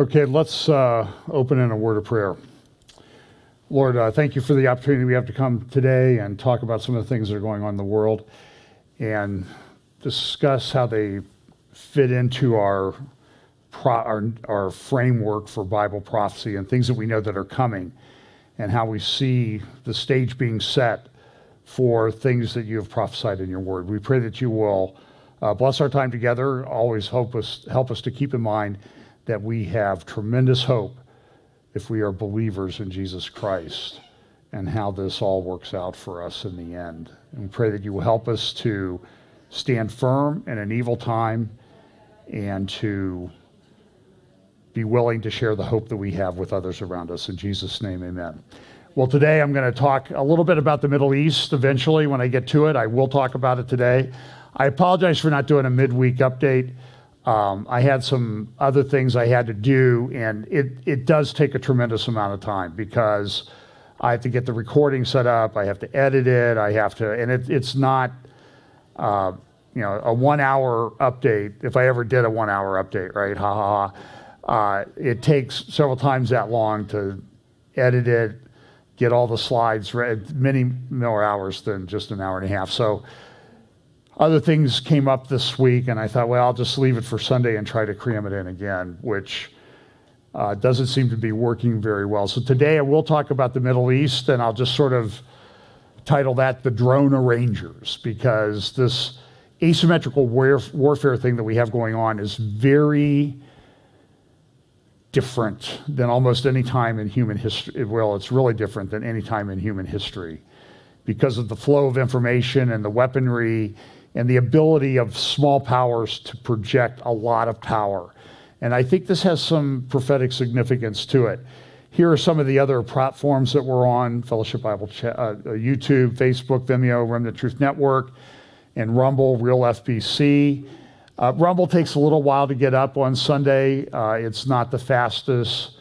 Okay, let's open in a word of prayer. Lord, thank you for the opportunity we have to come today and talk about some of the things that are going on in the world and discuss how they fit into our framework for Bible prophecy and things that we know that are coming, and how we see the stage being set for things that you have prophesied in your word. We pray that you will bless our time together. Always help us to keep in mind that we have tremendous hope if we are believers in Jesus Christ, and how this all works out for us in the end. And we pray that you will help us to stand firm in an evil time and to be willing to share the hope that we have with others around us. In Jesus' name, amen. Well, today I'm going to talk a little bit about the Middle East. Eventually, when I get to it, I will talk about it today. I apologize for not doing a midweek update. I had some other things I had to do, and it does take a tremendous amount of time because I have to get the recording set up, I have to edit it, and it's not, a 1 hour update. If I ever did a 1 hour update, right? It takes several times that long to edit it, get all the slides ready, many more hours than just an hour and a half. So other things came up this week, and I thought, well, I'll just leave it for Sunday and try to cram it in again, which doesn't seem to be working very well. So today I will talk about the Middle East, and I'll just sort of title that The Drone Arrangers, because this asymmetrical warfare thing that we have going on is very different than almost any time in human history. Well, it's really different than any time in human history because of the flow of information and the weaponry and the ability of small powers to project a lot of power. And I think this has some prophetic significance to it. Here are some of the other platforms that we're on: Fellowship Bible Chat, YouTube, Facebook, Vimeo, Remnant Truth Network, and Rumble, Real FBC. Rumble takes a little while to get up on Sunday. It's not the fastest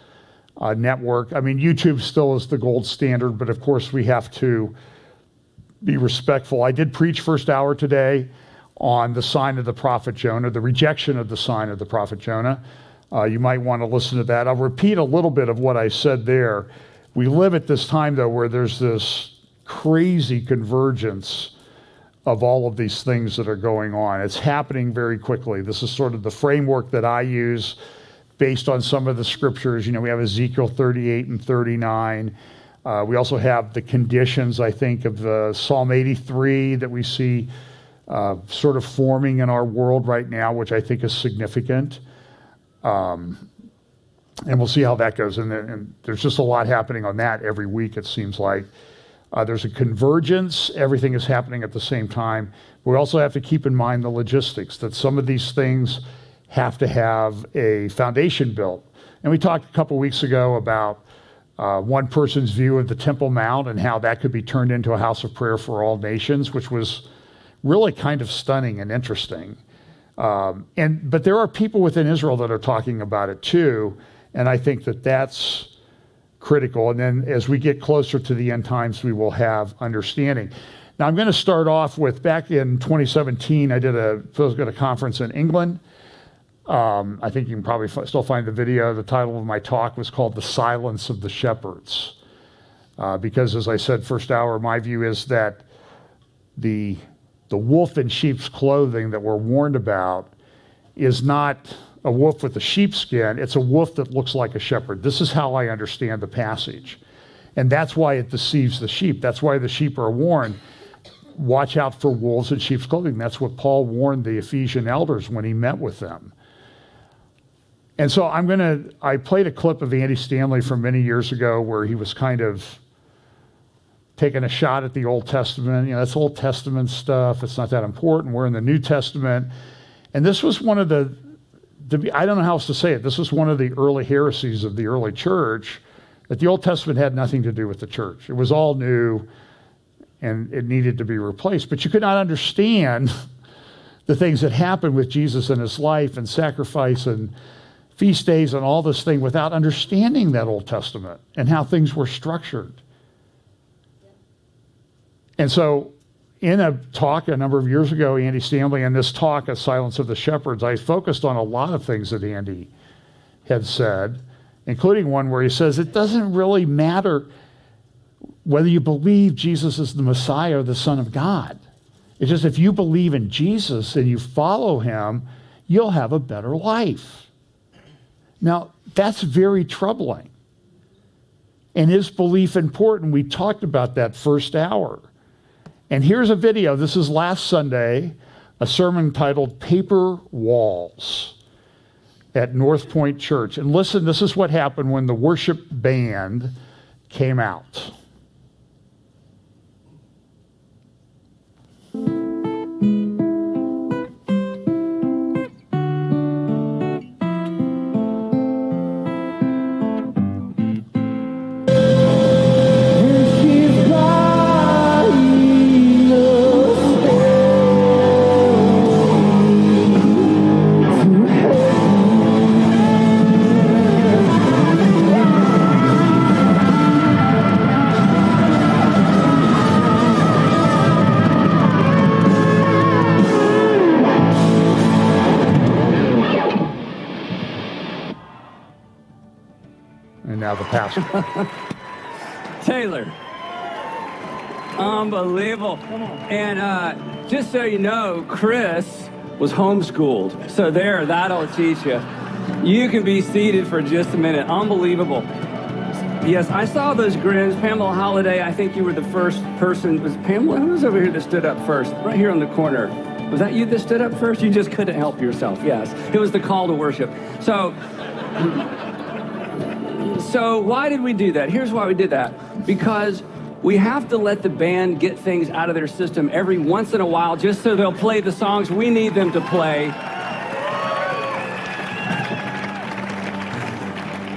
network. I mean, YouTube still is the gold standard, but of course we have to be respectful. I did preach first hour today on the sign of the prophet Jonah, the rejection of the sign of the prophet Jonah. You might want to listen to that. I'll repeat a little bit of what I said there. We live at this time, though, where there's this crazy convergence of all of these things that are going on. It's happening very quickly. This is sort of the framework that I use based on some of the scriptures. We have Ezekiel 38 and 39. We also have the conditions, I think, of the Psalm 83 that we see sort of forming in our world right now, which I think is significant. And we'll see how that goes. And there's just a lot happening on that every week, it seems like. There's a convergence. Everything is happening at the same time. We also have to keep in mind the logistics, that some of these things have to have a foundation built. And we talked a couple weeks ago about one person's view of the Temple Mount and how that could be turned into a house of prayer for all nations, which was really kind of stunning and interesting. But there are people within Israel that are talking about it too, and I think that that's critical. And then as we get closer to the end times, we will have understanding. Now I'm going to start off with, back in 2017, I was at a conference in England. I think you can probably still find the video. The title of my talk was called The Silence of the Shepherds. Because as I said first hour, my view is that the wolf in sheep's clothing that we're warned about is not a wolf with a sheepskin. It's a wolf that looks like a shepherd. This is how I understand the passage. And that's why it deceives the sheep. That's why the sheep are warned, watch out for wolves in sheep's clothing. That's what Paul warned the Ephesian elders when he met with them. And so I played a clip of Andy Stanley from many years ago where he was kind of taking a shot at the Old Testament. That's Old Testament stuff. It's not that important. We're in the New Testament. And this was one of I don't know how else to say it. This was one of the early heresies of the early church, that the Old Testament had nothing to do with the church. It was all new, and it needed to be replaced. But you could not understand the things that happened with Jesus and his life and sacrifice and feast days and all this thing without understanding that Old Testament and how things were structured. And so in a talk a number of years ago, Andy Stanley, in this talk, A Silence of the Shepherds, I focused on a lot of things that Andy had said, including one where he says it doesn't really matter whether you believe Jesus is the Messiah or the Son of God. It's just if you believe in Jesus and you follow him, you'll have a better life. Now, that's very troubling. And is belief important? We talked about that first hour. And here's a video. This is last Sunday, a sermon titled Paper Walls at North Point Church. And listen, this is what happened when the worship band came out. Now the pastor. Taylor. Unbelievable. And just so you know, Chris was homeschooled. So there, that'll teach you. You can be seated for just a minute. Unbelievable. Yes, I saw those grins. Pamela Holiday, I think you were the first person. Was Pamela? Who was over here that stood up first? Right here on the corner. Was that you that stood up first? You just couldn't help yourself. Yes. It was the call to worship. So why did we do that? Here's why we did that. Because we have to let the band get things out of their system every once in a while just so they'll play the songs we need them to play.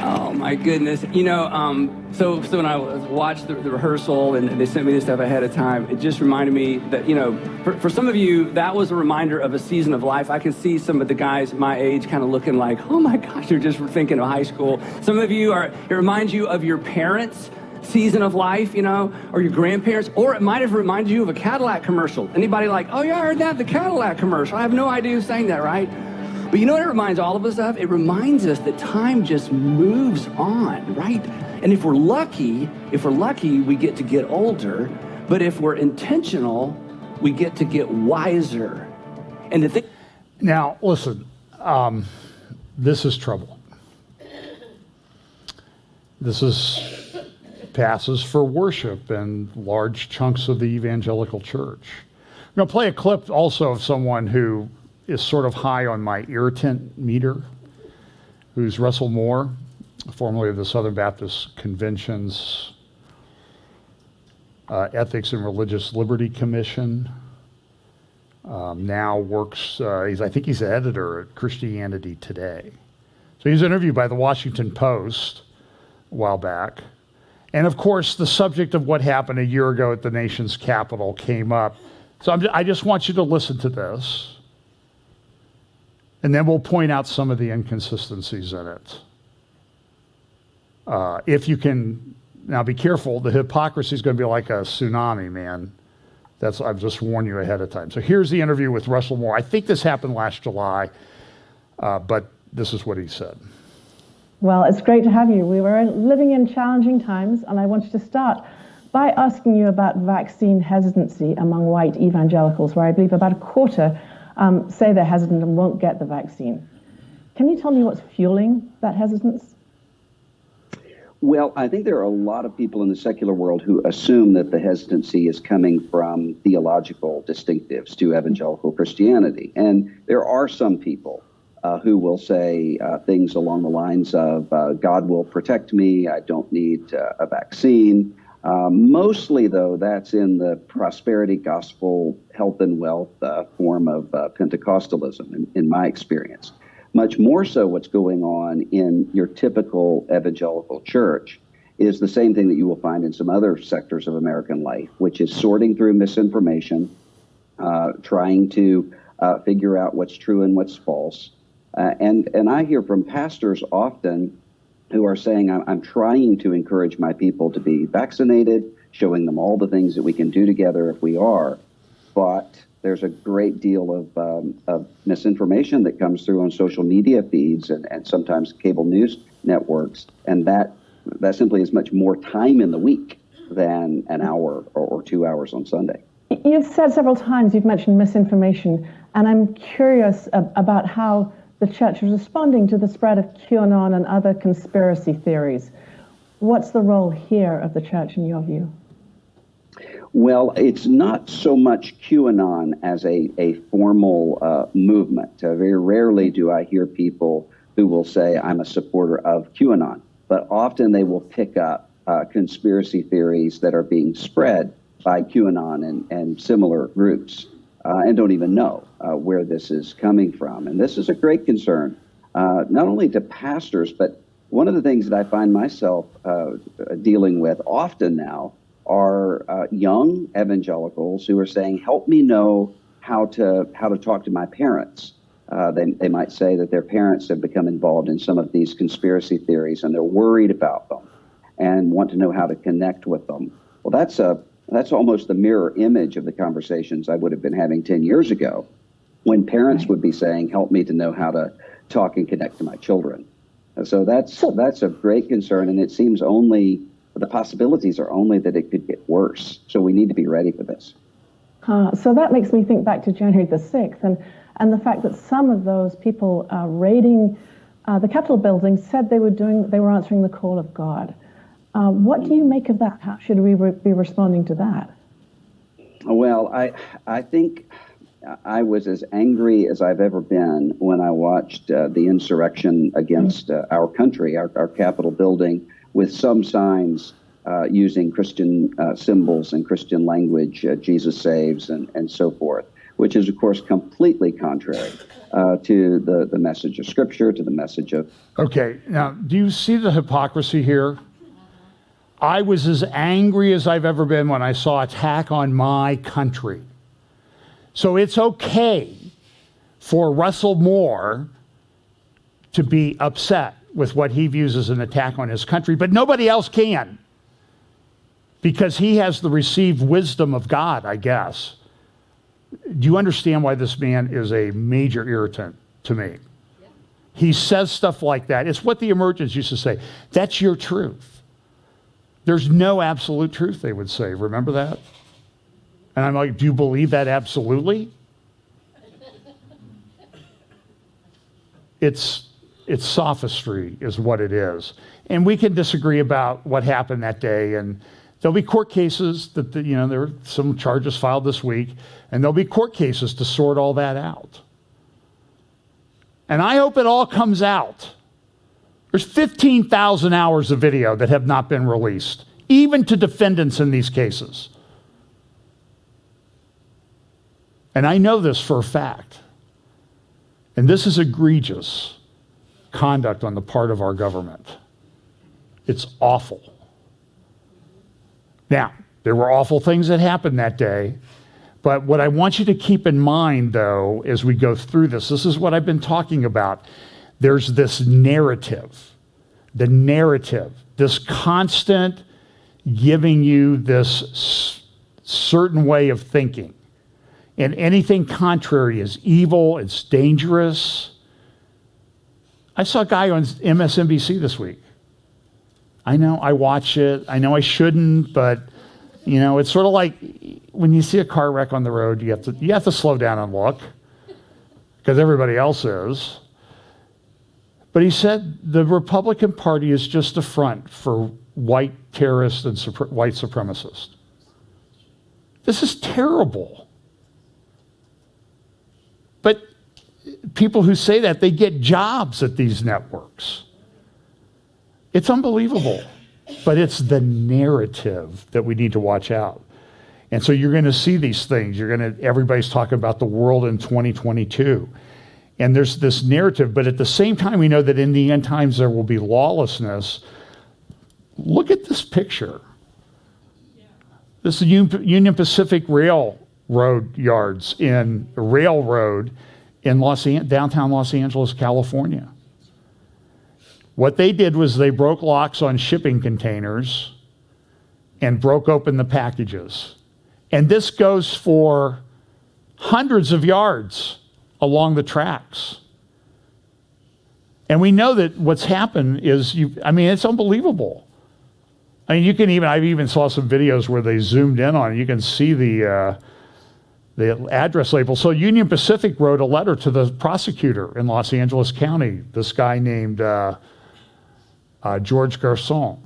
Oh my goodness. You know, so when I watched the rehearsal and they sent me this stuff ahead of time, it just reminded me that, you know, for some of you, that was a reminder of a season of life. I can see some of the guys my age kind of looking like, oh my gosh, they're just thinking of high school. Some of you it reminds you of your parents' season of life, you know, or your grandparents, or it might have reminded you of a Cadillac commercial. Anybody like, oh yeah, I heard that, the Cadillac commercial. I have no idea who's saying that, right? But you know what it reminds all of us of? It reminds us that time just moves on, right? And if we're lucky, we get to get older. But if we're intentional, we get to get wiser. And Now, listen, this is trouble. This passes for worship in large chunks of the evangelical church. I'm going to play a clip also of someone who is sort of high on my irritant meter, who's Russell Moore, formerly of the Southern Baptist Convention's Ethics and Religious Liberty Commission. Now works, I think he's the editor at Christianity Today. So he's interviewed by the Washington Post a while back. And of course, the subject of what happened a year ago at the nation's capital came up. So I just want you to listen to this. And then we'll point out some of the inconsistencies in it. If you can, now be careful, the hypocrisy is going to be like a tsunami, man. I've just warned you ahead of time. So here's the interview with Russell Moore. I think this happened last July, but this is what he said. Well, it's great to have you. We were living in challenging times, and I wanted to start by asking you about vaccine hesitancy among white evangelicals, where I believe about a quarter say they're hesitant and won't get the vaccine. Can you tell me what's fueling that hesitance? Well, I think there are a lot of people in the secular world who assume that the hesitancy is coming from theological distinctives to evangelical Christianity. And there are some people who will say things along the lines of, God will protect me, I don't need a vaccine. Mostly, though, that's in the prosperity gospel, health and wealth form of Pentecostalism, in my experience. Much more so what's going on in your typical evangelical church is the same thing that you will find in some other sectors of American life, which is sorting through misinformation, trying to figure out what's true and what's false. And I hear from pastors often who are saying, I'm trying to encourage my people to be vaccinated, showing them all the things that we can do together if we are, but There's a great deal of misinformation that comes through on social media feeds and sometimes cable news networks, and that simply is much more time in the week than an hour or 2 hours on Sunday. You've said several times, you've mentioned misinformation, and I'm curious about how the church is responding to the spread of QAnon and other conspiracy theories. What's the role here of the church in your view? Well, it's not so much QAnon as a formal movement. Very rarely do I hear people who will say, I'm a supporter of QAnon, but often they will pick up conspiracy theories that are being spread by QAnon and similar groups and don't even know where this is coming from. And this is a great concern, not only to pastors, but one of the things that I find myself dealing with often now are young evangelicals who are saying, help me know how to talk to my parents. They might say that their parents have become involved in some of these conspiracy theories and they're worried about them and want to know how to connect with them. Well, that's almost the mirror image of the conversations I would have been having 10 years ago when parents would be saying, help me to know how to talk and connect to my children. So that's a great concern, and it seems the possibilities are only that it could get worse. So we need to be ready for this. So that makes me think back to January the 6th and the fact that some of those people raiding the Capitol building said they were answering the call of God. What do you make of that? How should we be responding to that? Well, I think I was as angry as I've ever been when I watched the insurrection against our country, our Capitol building, with some signs using Christian symbols and Christian language, Jesus saves and so forth, which is, of course, completely contrary to the message of Scripture, to the message of... Okay, now, do you see the hypocrisy here? I was as angry as I've ever been when I saw attack on my country. So it's okay for Russell Moore to be upset with what he views as an attack on his country, but nobody else can, because he has the received wisdom of God, I guess. Do you understand why this man is a major irritant to me? Yeah. He says stuff like that. It's what the emergents used to say. That's your truth. There's no absolute truth, they would say. Remember that? And I'm like, do you believe that absolutely? It's sophistry is what it is. And we can disagree about what happened that day, and there'll be court cases that, there are some charges filed this week, and there'll be court cases to sort all that out. And I hope it all comes out. There's 15,000 hours of video that have not been released, even to defendants in these cases. And I know this for a fact. And this is egregious conduct on the part of our government. It's awful. Now, there were awful things that happened that day, but what I want you to keep in mind, though, as we go through this is what I've been talking about. There's this narrative, this constant giving you this certain way of thinking. And anything contrary is evil, it's dangerous. I saw a guy on MSNBC this week. I know I watch it. I know I shouldn't, but it's sort of like when you see a car wreck on the road, you have to slow down and look because everybody else is. But he said the Republican Party is just a front for white terrorists and white supremacists. This is terrible. But people who say that, they get jobs at these networks. It's unbelievable. But it's the narrative that we need to watch out. And so you're going to see these things. Everybody's talking about the world in 2022. And there's this narrative, but at the same time, we know that in the end times there will be lawlessness. Look at this picture. This is Union Pacific Railroad yards in downtown Los Angeles, California. What they did was they broke locks on shipping containers and broke open the packages. And this goes for hundreds of yards along the tracks. And we know that what's happened is, it's unbelievable. I mean, I even saw some videos where they zoomed in on it. You can see the address label. So Union Pacific wrote a letter to the prosecutor in Los Angeles County, this guy named George Garcon.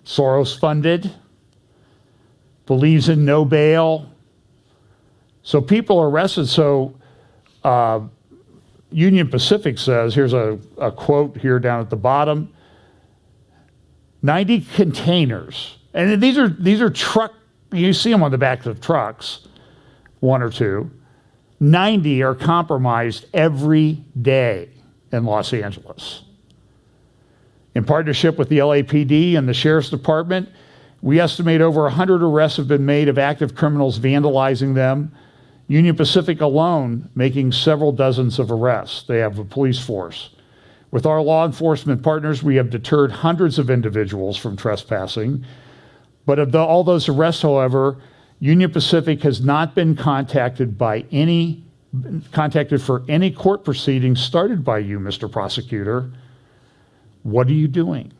Soros funded, believes in no bail. So people are arrested. So Union Pacific says, here's a quote here down at the bottom, 90 containers. And these are truck, you see them on the back of trucks, one or two. 90 are compromised every day in Los Angeles. In partnership with the LAPD and the Sheriff's Department, we estimate over 100 arrests have been made of active criminals vandalizing them. Union Pacific alone making several dozens of arrests. They have a police force. With our law enforcement partners, we have deterred hundreds of individuals from trespassing. But of all those arrests, however, Union Pacific has not been contacted for any court proceedings started by you, Mr. Prosecutor. What are you doing?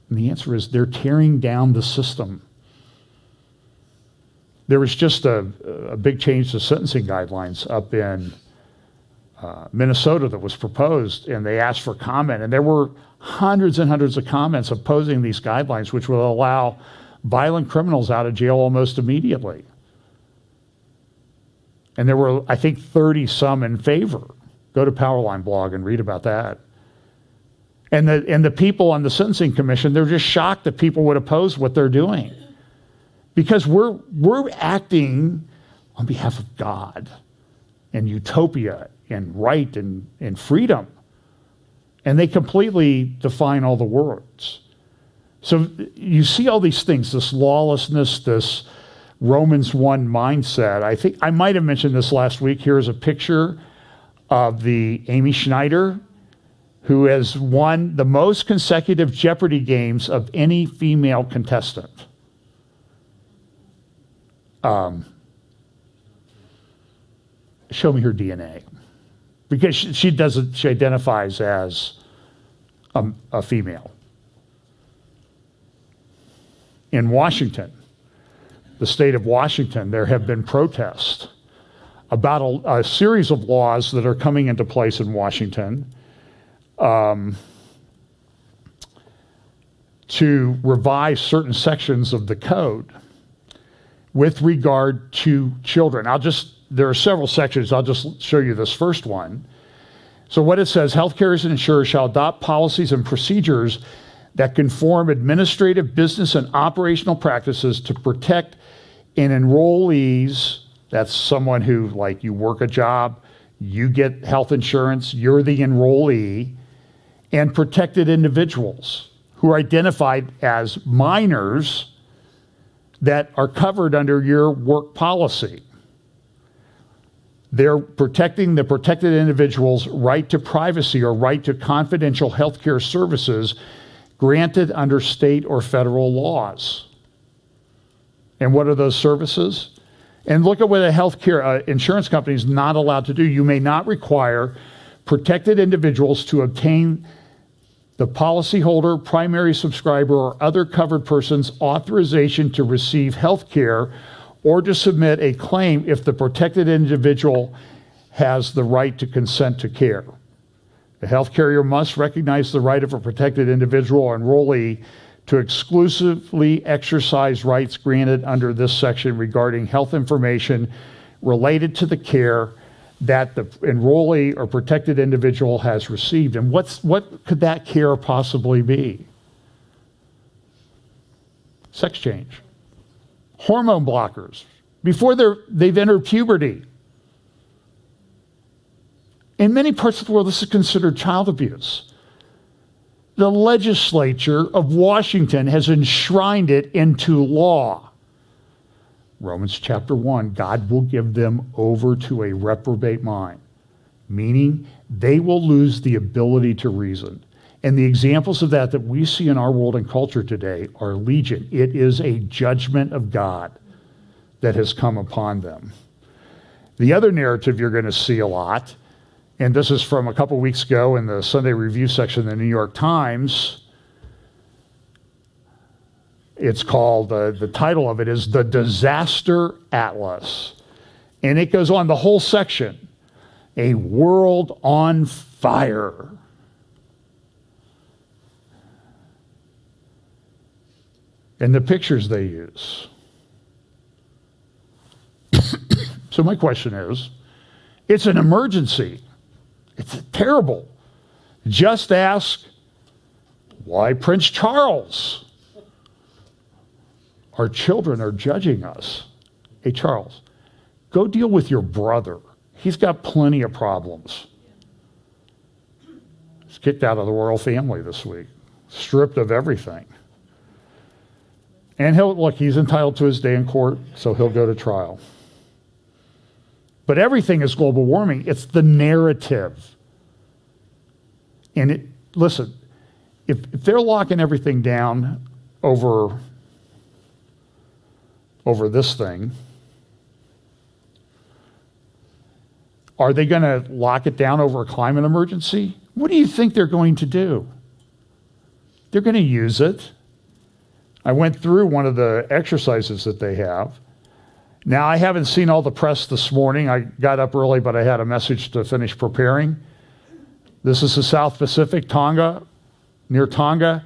And the answer is they're tearing down the system. There was just a big change to sentencing guidelines up in Minnesota that was proposed, and they asked for comment, and there were hundreds and hundreds of comments opposing these guidelines, which will allow violent criminals out of jail almost immediately. And there were, I think, 30 some in favor. Go to Powerline blog and read about that. And the people on the Sentencing Commission, they're just shocked that people would oppose what they're doing. Because we're acting on behalf of God and utopia and right and freedom. And they completely define all the words. So you see all these things, this lawlessness, this Romans 1 mindset. I think I might have mentioned this last week. Here's a picture of the Amy Schneider, who has won the most consecutive Jeopardy games of any female contestant. Show me her DNA. Because she identifies as a female. In Washington, the state of Washington, there have been protests about a series of laws that are coming into place in Washington to revise certain sections of the code with regard to children. There are several sections. I'll just show you this first one. So what it says, health carriers and insurers shall adopt policies and procedures that conform administrative, business, and operational practices to protect an enrollees, that's someone who, like, you work a job, you get health insurance, you're the enrollee, and protected individuals who are identified as minors that are covered under your work policy. They're protecting the protected individual's right to privacy or right to confidential healthcare services granted under state or federal laws. And what are those services? And look at what a healthcare insurance company is not allowed to do. You may not require protected individuals to obtain the policyholder, primary subscriber, or other covered person's authorization to receive health care or to submit a claim if the protected individual has the right to consent to care. The health carrier must recognize the right of a protected individual or enrollee to exclusively exercise rights granted under this section regarding health information related to the care that the enrollee or protected individual has received. And what could that care possibly be? Sex change. Hormone blockers before they've entered puberty. In many parts of the world, this is considered child abuse. The legislature of Washington has enshrined it into law. Romans chapter 1, God will give them over to a reprobate mind, meaning they will lose the ability to reason. And the examples of that we see in our world and culture today are legion. It is a judgment of God that has come upon them. The other narrative you're going to see a lot, and this is from a couple weeks ago in the Sunday Review section of the New York Times. It's called, the title of it is The Disaster Atlas. And it goes on the whole section, A World on Fire. And the pictures they use. So my question is, it's an emergency. It's terrible. Just ask, why Prince Charles? Our children are judging us. Hey, Charles, go deal with your brother. He's got plenty of problems. He's kicked out of the royal family this week, stripped of everything. And he's entitled to his day in court, so he'll go to trial. But everything is global warming. It's the narrative. And listen, if they're locking everything down over this thing, are they going to lock it down over a climate emergency? What do you think they're going to do? They're going to use it. I went through one of the exercises that they have. Now, I haven't seen all the press this morning. I got up early, but I had a message to finish preparing. This is the South Pacific, Tonga, near Tonga,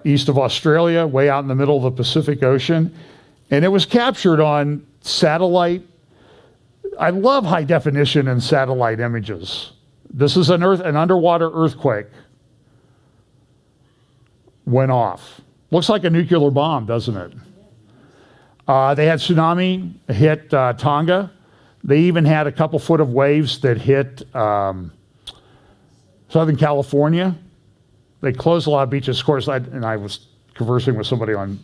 east of Australia, way out in the middle of the Pacific Ocean. And it was captured on satellite. I love high definition and satellite images. This is an underwater earthquake went off. Looks like a nuclear bomb, doesn't it? They had tsunami hit Tonga. They even had a couple foot of waves that hit Southern California. They closed a lot of beaches. Of course, I was conversing with somebody on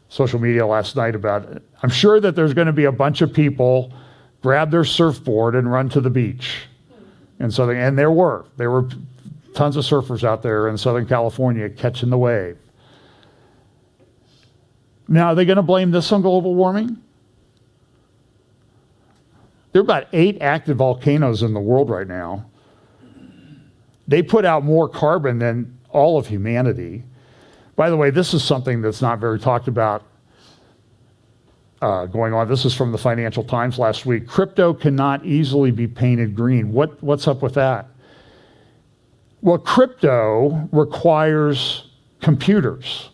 social media last night about it. I'm sure that there's going to be a bunch of people grab their surfboard and run to the beach. And there were tons of surfers out there in Southern California catching the wave. Now, are they going to blame this on global warming? There are about 8 active volcanoes in the world right now. They put out more carbon than all of humanity. By the way, this is something that's not very talked about going on. This is from the Financial Times last week. Crypto cannot easily be painted green. What's up with that? Well, crypto requires computers.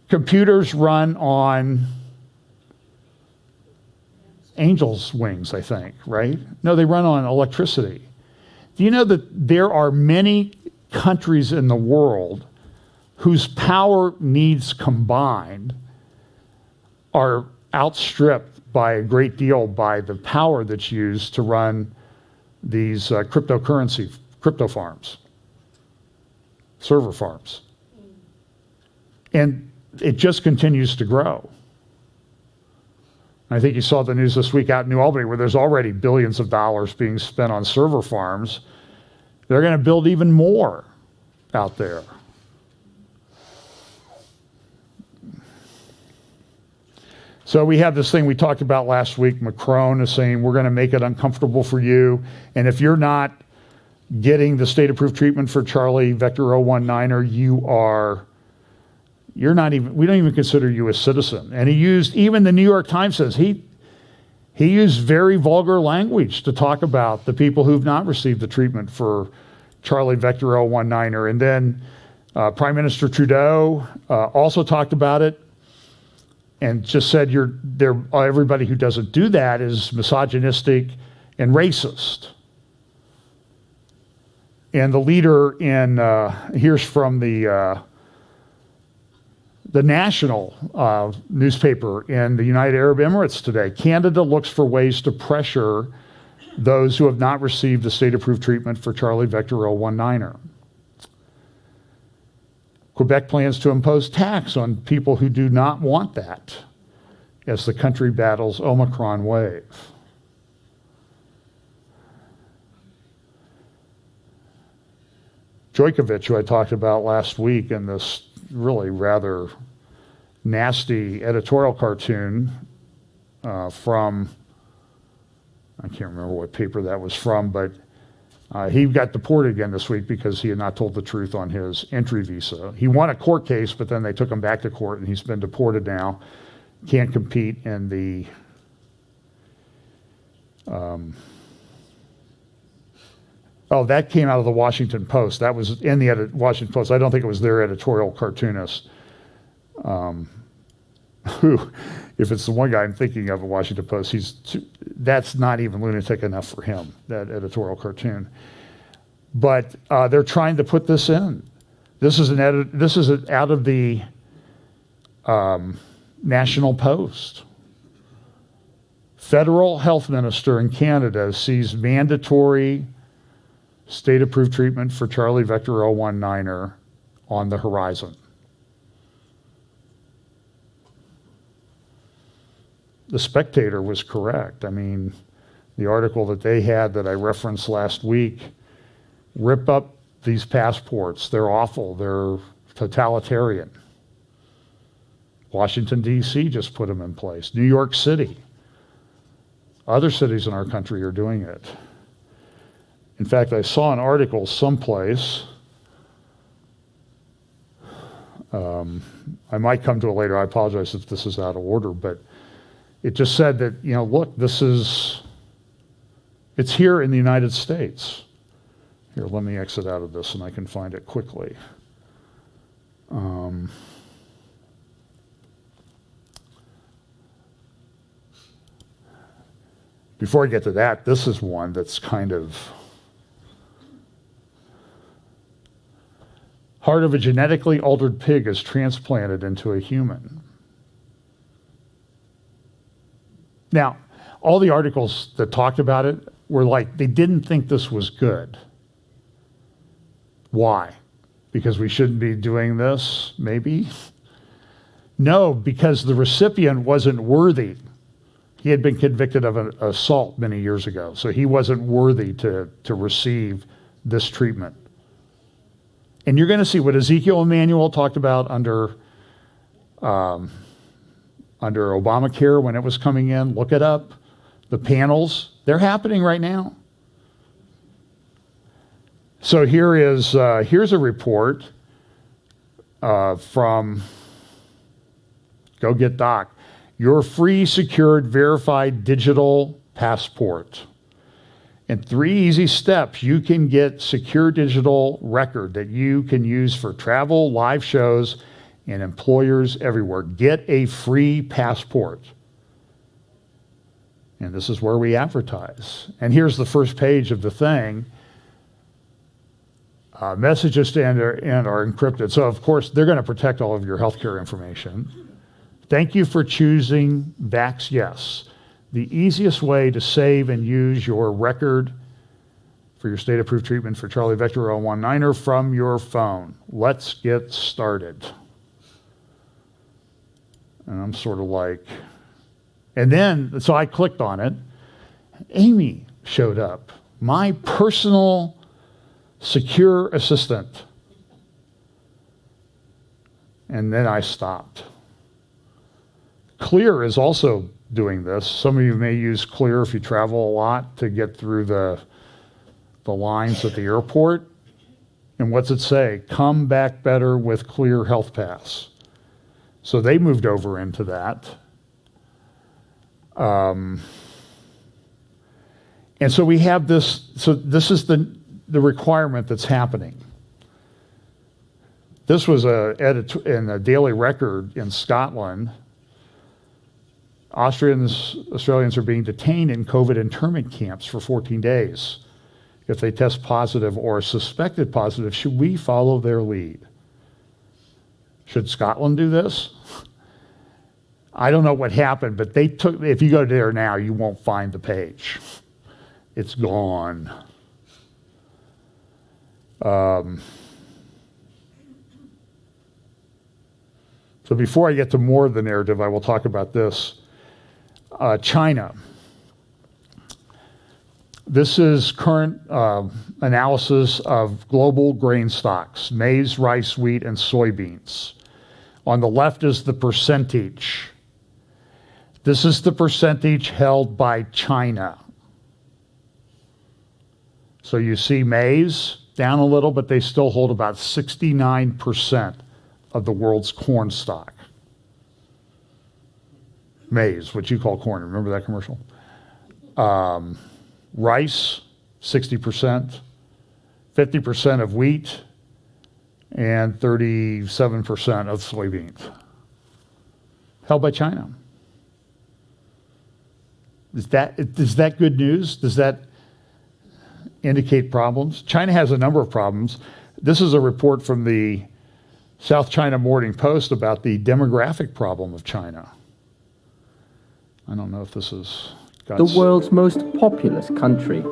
Computers run on angel's wings, I think, right? No, they run on electricity. Do you know that there are many countries in the world whose power needs combined are outstripped by a great deal by the power that's used to run these crypto farms, server farms. And it just continues to grow. I think you saw the news this week out in New Albany where there's already billions of dollars being spent on server farms. They're going to build even more out there. So we have this thing we talked about last week. Macron is saying we're going to make it uncomfortable for you. And if you're not getting the state-approved treatment for Charlie Vector 019er, we don't even consider you a citizen. And even the New York Times says he used very vulgar language to talk about the people who've not received the treatment for Charlie Vector 019er. And then Prime Minister Trudeau also talked about it and just said everybody who doesn't do that is misogynistic and racist. And the leader here's from the national newspaper in the United Arab Emirates today. Canada looks for ways to pressure those who have not received the state-approved treatment for Charlie Vector 019er. Quebec plans to impose tax on people who do not want that as the country battles Omicron wave. Djokovic, who I talked about last week in this really rather nasty editorial cartoon from I can't remember what paper that was from, but he got deported again this week because he had not told the truth on his entry visa. He won a court case, but then they took him back to court, and he's been deported now. Can't compete in the that came out of the Washington Post. That was in the Washington Post. I don't think it was their editorial cartoonist. Who, if it's the one guy I'm thinking of at Washington Post, that's not even lunatic enough for him, that editorial cartoon. But they're trying to put this in. This is out of the National Post. Federal health minister in Canada sees mandatory state-approved treatment for Charlie Vector 019er on the horizon. The Spectator was correct. I mean, the article that they had that I referenced last week, rip up these passports. They're awful. They're totalitarian. Washington, D.C. just put them in place. New York City. Other cities in our country are doing it. In fact, I saw an article someplace. I might come to it later. I apologize if this is out of order, but it just said that, look, it's here in the United States. Here, let me exit out of this and I can find it quickly. Before I get to that, this is one that's kind of heart of a genetically altered pig is transplanted into a human. Now, all the articles that talked about it were like, they didn't think this was good. Why? Because we shouldn't be doing this, maybe? No, because the recipient wasn't worthy. He had been convicted of an assault many years ago, so he wasn't worthy to receive this treatment. And you're going to see what Ezekiel Emanuel talked about under Obamacare when it was coming in. Look it up. The panels, they're happening right now. So here's a report from Go Get Doc. Your free, secured, verified digital passport. In 3 easy steps, you can get secure digital record that you can use for travel, live shows, and employers everywhere. Get a free passport. And this is where we advertise. And here's the first page of the thing. Messages to end are encrypted. So, of course, they're going to protect all of your healthcare information. Thank you for choosing VaxYes, the easiest way to save and use your record for your state-approved treatment for Charlie Vector 019er from your phone. Let's get started. And I'm sort of like, and then, so I clicked on it. Amy showed up, my personal secure assistant. And then I stopped. Clear is also doing this. Some of you may use Clear if you travel a lot to get through the lines at the airport. And what's it say? Come back better with Clear Health Pass. So they moved over into that. And so we have this, so this is the requirement that's happening. This was in a Daily Record in Scotland. Australians are being detained in COVID internment camps for 14 days. If they test positive or suspected positive, should we follow their lead? Should Scotland do this? I don't know what happened, but if you go there now, you won't find the page. It's gone. So before I get to more of the narrative, I will talk about this. China. This is current analysis of global grain stocks, maize, rice, wheat, and soybeans. On the left is the percentage. This is the percentage held by China. So you see maize down a little, but they still hold about 69% of the world's corn stock. Maize, what you call corn. Remember that commercial? Rice, 60%, 50% of wheat, and 37% of soybeans. Held by China. Is that good news? Does that indicate problems? China has a number of problems. This is a report from the South China Morning Post about the demographic problem of China. I don't know if this is... The world's most populous country.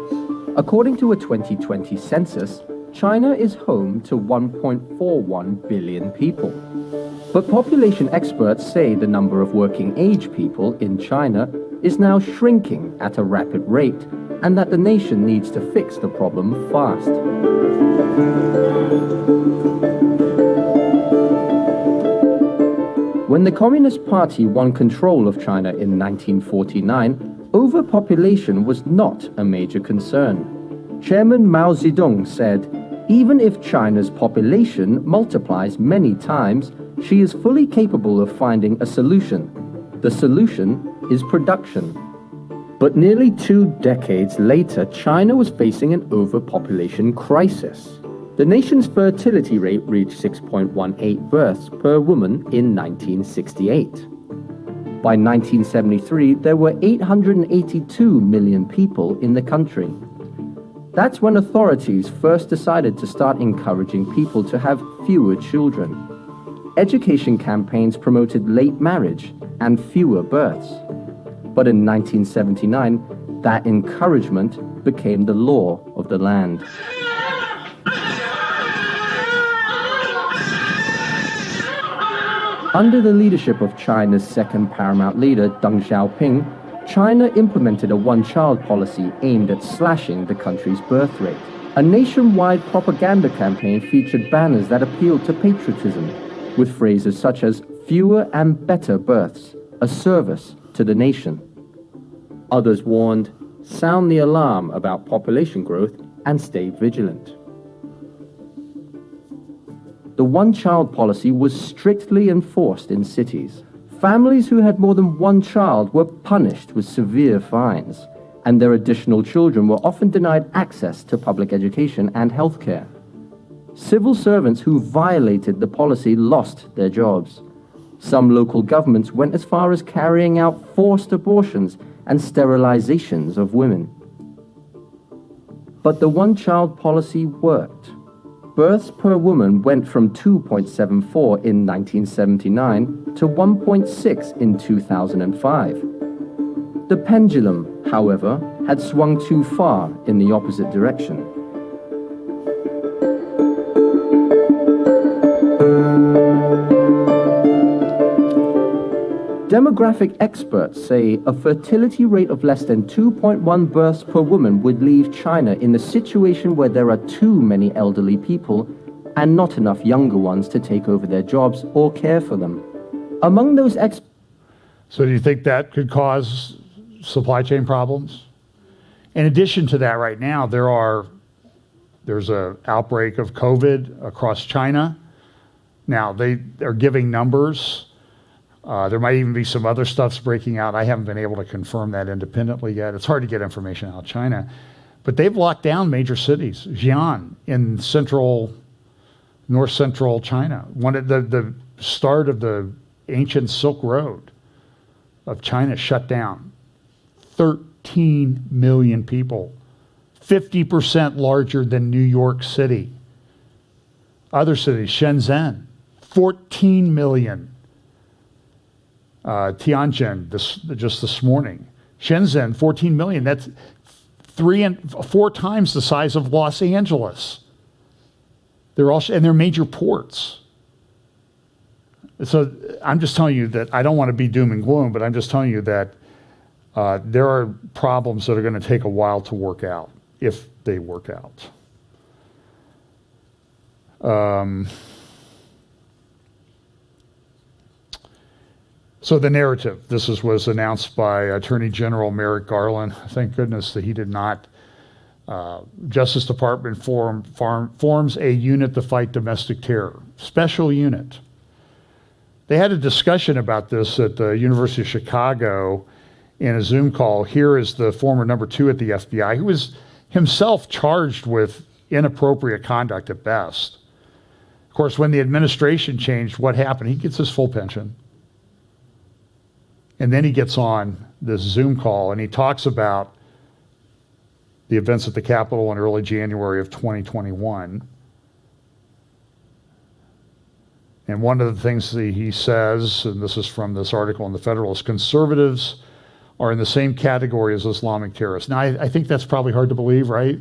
According to a 2020 census, China is home to 1.41 billion people. But population experts say the number of working-age people in China is now shrinking at a rapid rate, and that the nation needs to fix the problem fast. When the Communist Party won control of China in 1949, overpopulation was not a major concern. Chairman Mao Zedong said, "Even if China's population multiplies many times, she is fully capable of finding a solution. The solution is production." But nearly 2 decades later, China was facing an overpopulation crisis. The nation's fertility rate reached 6.18 births per woman in 1968. By 1973, there were 882 million people in the country. That's when authorities first decided to start encouraging people to have fewer children. Education campaigns promoted late marriage and fewer births. But in 1979, that encouragement became the law of the land. Under the leadership of China's second paramount leader, Deng Xiaoping, China implemented a one-child policy aimed at slashing the country's birth rate. A nationwide propaganda campaign featured banners that appealed to patriotism, with phrases such as "fewer and better births, a service to the nation." Others warned, "Sound the alarm about population growth and stay vigilant." The one-child policy was strictly enforced in cities. Families who had more than one child were punished with severe fines, and their additional children were often denied access to public education and healthcare. Civil servants who violated the policy lost their jobs. Some local governments went as far as carrying out forced abortions and sterilizations of women. But the one-child policy worked. Births per woman went from 2.74 in 1979 to 1.6 in 2005. The pendulum, however, had swung too far in the opposite direction. Demographic experts say a fertility rate of less than 2.1 births per woman would leave China in a situation where there are too many elderly people and not enough younger ones to take over their jobs or care for them. Among those So do you think that could cause supply chain problems? In addition to that, right now, there's an outbreak of COVID across China. Now, they're giving numbers. There might even be some other stuff's breaking out. I haven't been able to confirm that independently yet. It's hard to get information out of China. But they've locked down major cities. Xi'an in north central China. One of the start of the ancient Silk Road of China shut down. 13 million people. 50% larger than New York City. Other cities, Shenzhen, 14 million. Tianjin, just this morning. Shenzhen, 14 million. That's 3 and 4 times the size of Los Angeles. They're major ports. So I'm just telling you that I don't want to be doom and gloom, but I'm just telling you that there are problems that are going to take a while to work out, if they work out. So the narrative, was announced by Attorney General Merrick Garland. Thank goodness that he did not Justice Department forms a unit to fight domestic terror, special unit. They had a discussion about this at the University of Chicago in a Zoom call. Here is the former number 2 at the FBI, who was himself charged with inappropriate conduct at best. Of course, when the administration changed, what happened? He gets his full pension. And then he gets on this Zoom call and he talks about the events at the Capitol in early January of 2021. And one of the things that he says, and this is from this article in the Federalist, conservatives are in the same category as Islamic terrorists. Now, I think that's probably hard to believe, right?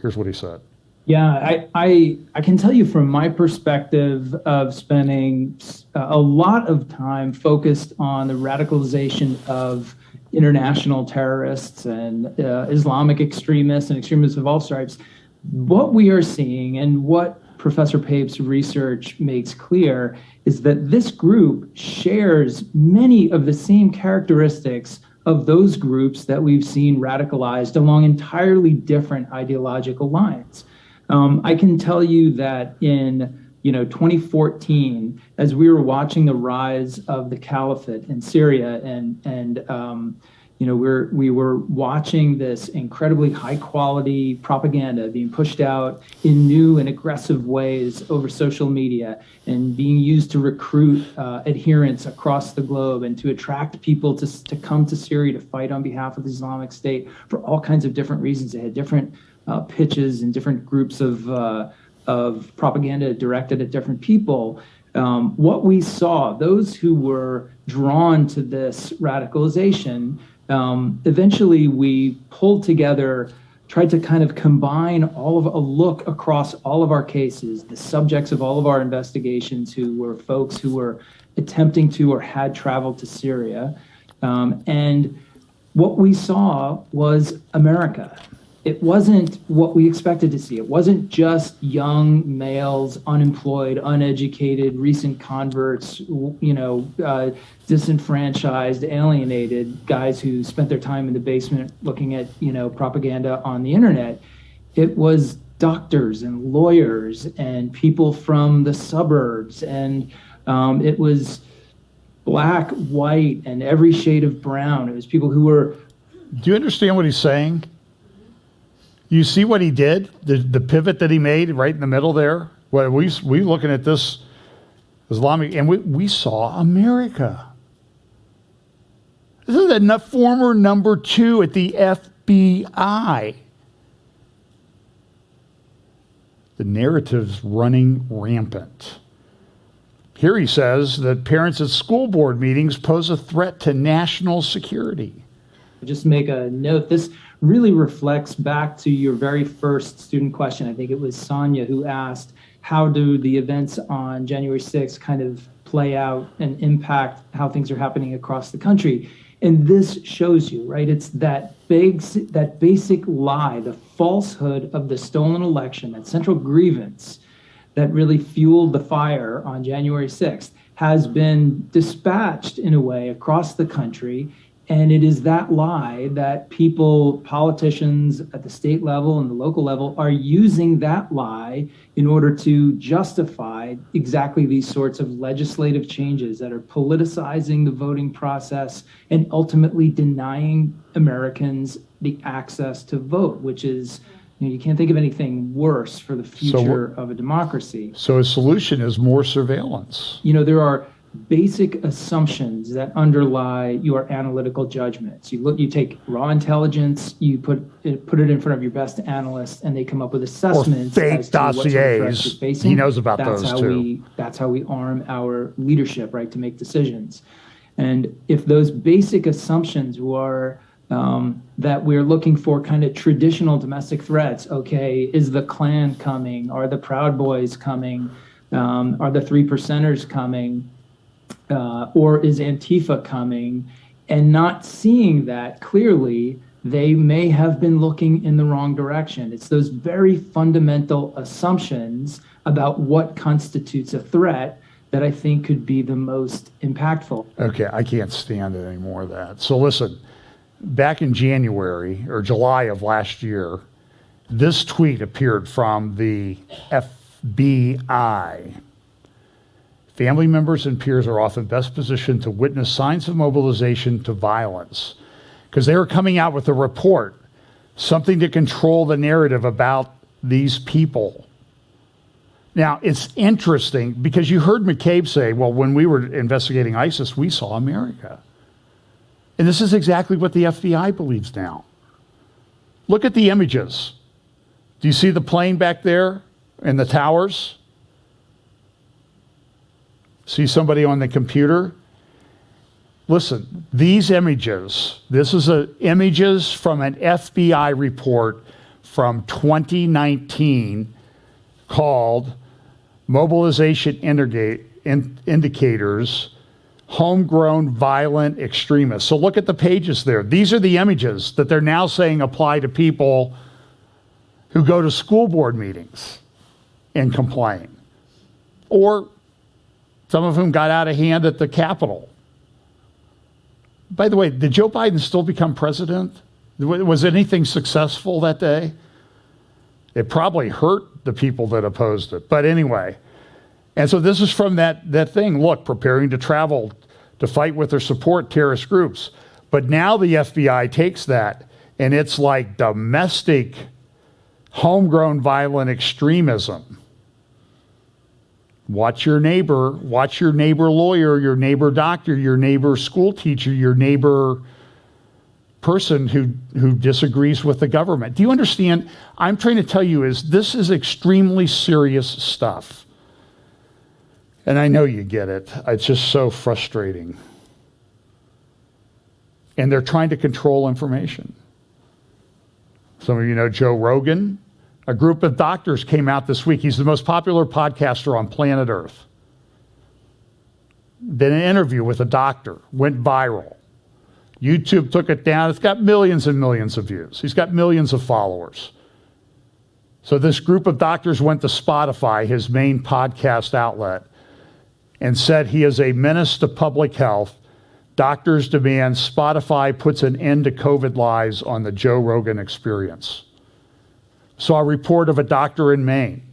Here's what he said. Yeah, I can tell you from my perspective of spending a lot of time focused on the radicalization of international terrorists and Islamic extremists and extremists of all stripes, what we are seeing and what Professor Pape's research makes clear is that this group shares many of the same characteristics of those groups that we've seen radicalized along entirely different ideological lines. I can tell you that in 2014, as we were watching the rise of the caliphate in Syria, we were watching this incredibly high quality propaganda being pushed out in new and aggressive ways over social media and being used to recruit adherents across the globe and to attract people to come to Syria to fight on behalf of the Islamic State for all kinds of different reasons. They had different pitches and different groups of propaganda directed at different people. What we saw, those who were drawn to this radicalization, eventually we pulled together, tried to kind of combine a look across all of our cases, the subjects of all of our investigations who were folks who were attempting to or had traveled to Syria. And what we saw was America. It wasn't what we expected to see. It wasn't just young males, unemployed, uneducated, recent converts, disenfranchised, alienated guys who spent their time in the basement looking at, propaganda on the internet. It was doctors and lawyers and people from the suburbs, and it was black, white, and every shade of brown. It was people who were... Do you understand what he's saying? You see what he did? The pivot that he made right in the middle there? Well, we looking at this Islamic, and we saw America. This is the former number 2 at the FBI. The narrative's running rampant. Here he says that parents at school board meetings pose a threat to national security. Just make a note. This really reflects back to your very first student question. I think it was Sonia who asked, how do the events on January 6th kind of play out and impact how things are happening across the country? And this shows you, right? It's that basic lie, the falsehood of the stolen election, that central grievance that really fueled the fire on January 6th has been dispatched in a way across the country. And it is that lie that politicians at the state level and the local level are using that lie in order to justify exactly these sorts of legislative changes that are politicizing the voting process and ultimately denying Americans the access to vote, which is, you can't think of anything worse for the future of a democracy. So a solution is more surveillance. There are basic assumptions that underlie your analytical judgments. You take raw intelligence, you put it in front of your best analysts, and they come up with assessments. Or fake dossiers. He knows about those too. That's how we arm our leadership, right, to make decisions. And if those basic assumptions were that we're looking for kind of traditional domestic threats, okay, is the Klan coming? Are the Proud Boys coming? Are the 3%ers coming? Or is Antifa coming? And not seeing that clearly, they may have been looking in the wrong direction. It's those very fundamental assumptions about what constitutes a threat that I think could be the most impactful. Okay, I can't stand it anymore of that. So listen, back in January or July of last year, This tweet appeared from the FBI. Family members and peers are often best positioned to witness signs of mobilization to violence, because they were coming out with a report, something to control the narrative about these people. Now, it's interesting because you heard McCabe say, well, when we were investigating ISIS, we saw America. And this is exactly what the FBI believes now. Look at the images. Do you see the plane back there and the towers? See somebody on the computer? Listen, these images, this is images from an FBI report from 2019 called Mobilization Indicators, Homegrown Violent Extremists. So look at the pages there. These are the images that they're now saying apply to people who go to school board meetings and complain, or some of whom got out of hand at the Capitol. By the way, did Joe Biden still become president? Was anything successful that day? It probably hurt the people that opposed it. But anyway, and so this is from that thing. Look, preparing to travel to fight with or support terrorist groups. But now the FBI takes that, and it's like domestic, homegrown violent extremism. Watch your neighbor lawyer, your neighbor doctor, your neighbor school teacher, your neighbor person who disagrees with the government. Do you understand? I'm trying to tell you this is extremely serious stuff. And I know you get it. It's just so frustrating. And they're trying to control information. Some of you know Joe Rogan. A group of doctors came out this week. He's the most popular podcaster on planet Earth. Did an interview with a doctor, went viral. YouTube took it down. It's got millions and millions of views. He's got millions of followers. So this group of doctors went to Spotify, his main podcast outlet, and said he is a menace to public health. Doctors demand Spotify puts an end to COVID lies on the Joe Rogan Experience. Saw a report of a doctor in Maine.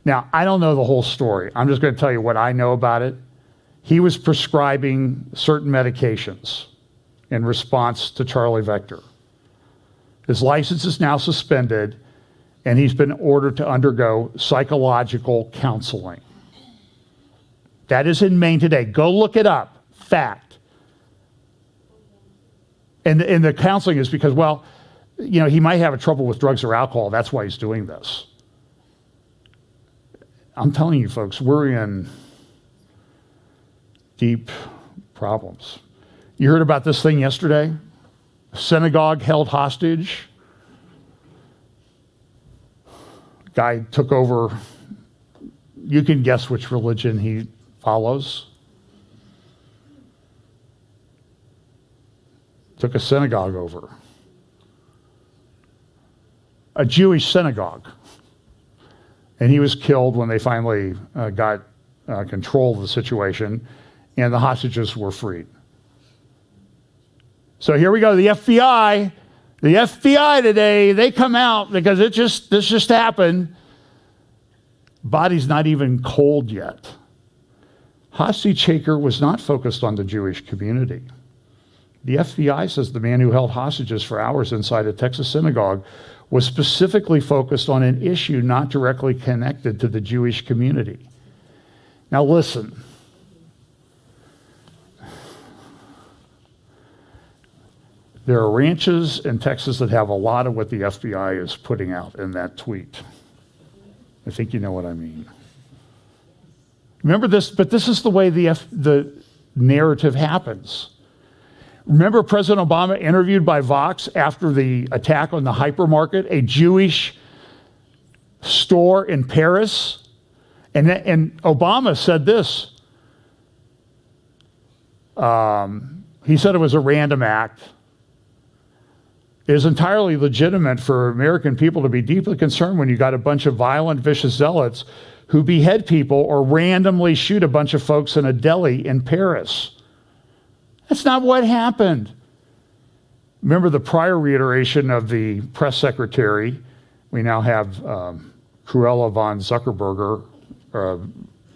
Now, I don't know the whole story. I'm just going to tell you what I know about it. He was prescribing certain medications in response to Charlie Vector. His license is now suspended, and he's been ordered to undergo psychological counseling. That is in Maine today. Go look it up. Fact. And the counseling is because, well, you know, he might have a trouble with drugs or alcohol. That's why he's doing this. I'm telling you, folks, we're in deep problems. You heard about this thing yesterday? A synagogue held hostage. Guy took over. You can guess which religion he follows. Took a synagogue over. A Jewish synagogue. And he was killed when they finally got control of the situation, and the hostages were freed. So here we go, the FBI. The FBI today, they come out because this just happened. Body's not even cold yet. Hostage taker was not focused on the Jewish community. The FBI says the man who held hostages for hours inside a Texas synagogue was specifically focused on an issue not directly connected to the Jewish community. Now listen. There are ranches in Texas that have a lot of what the FBI is putting out in that tweet. I think you know what I mean. Remember this, but this is the way the narrative happens. Remember President Obama interviewed by Vox after the attack on the hypermarket, a Jewish store in Paris? And Obama said this. He said it was a random act. It is entirely legitimate for American people to be deeply concerned when you got a bunch of violent, vicious zealots who behead people or randomly shoot a bunch of folks in a deli in Paris. That's not what happened. Remember the prior reiteration of the press secretary We now have Cruella von Zuckerberger, or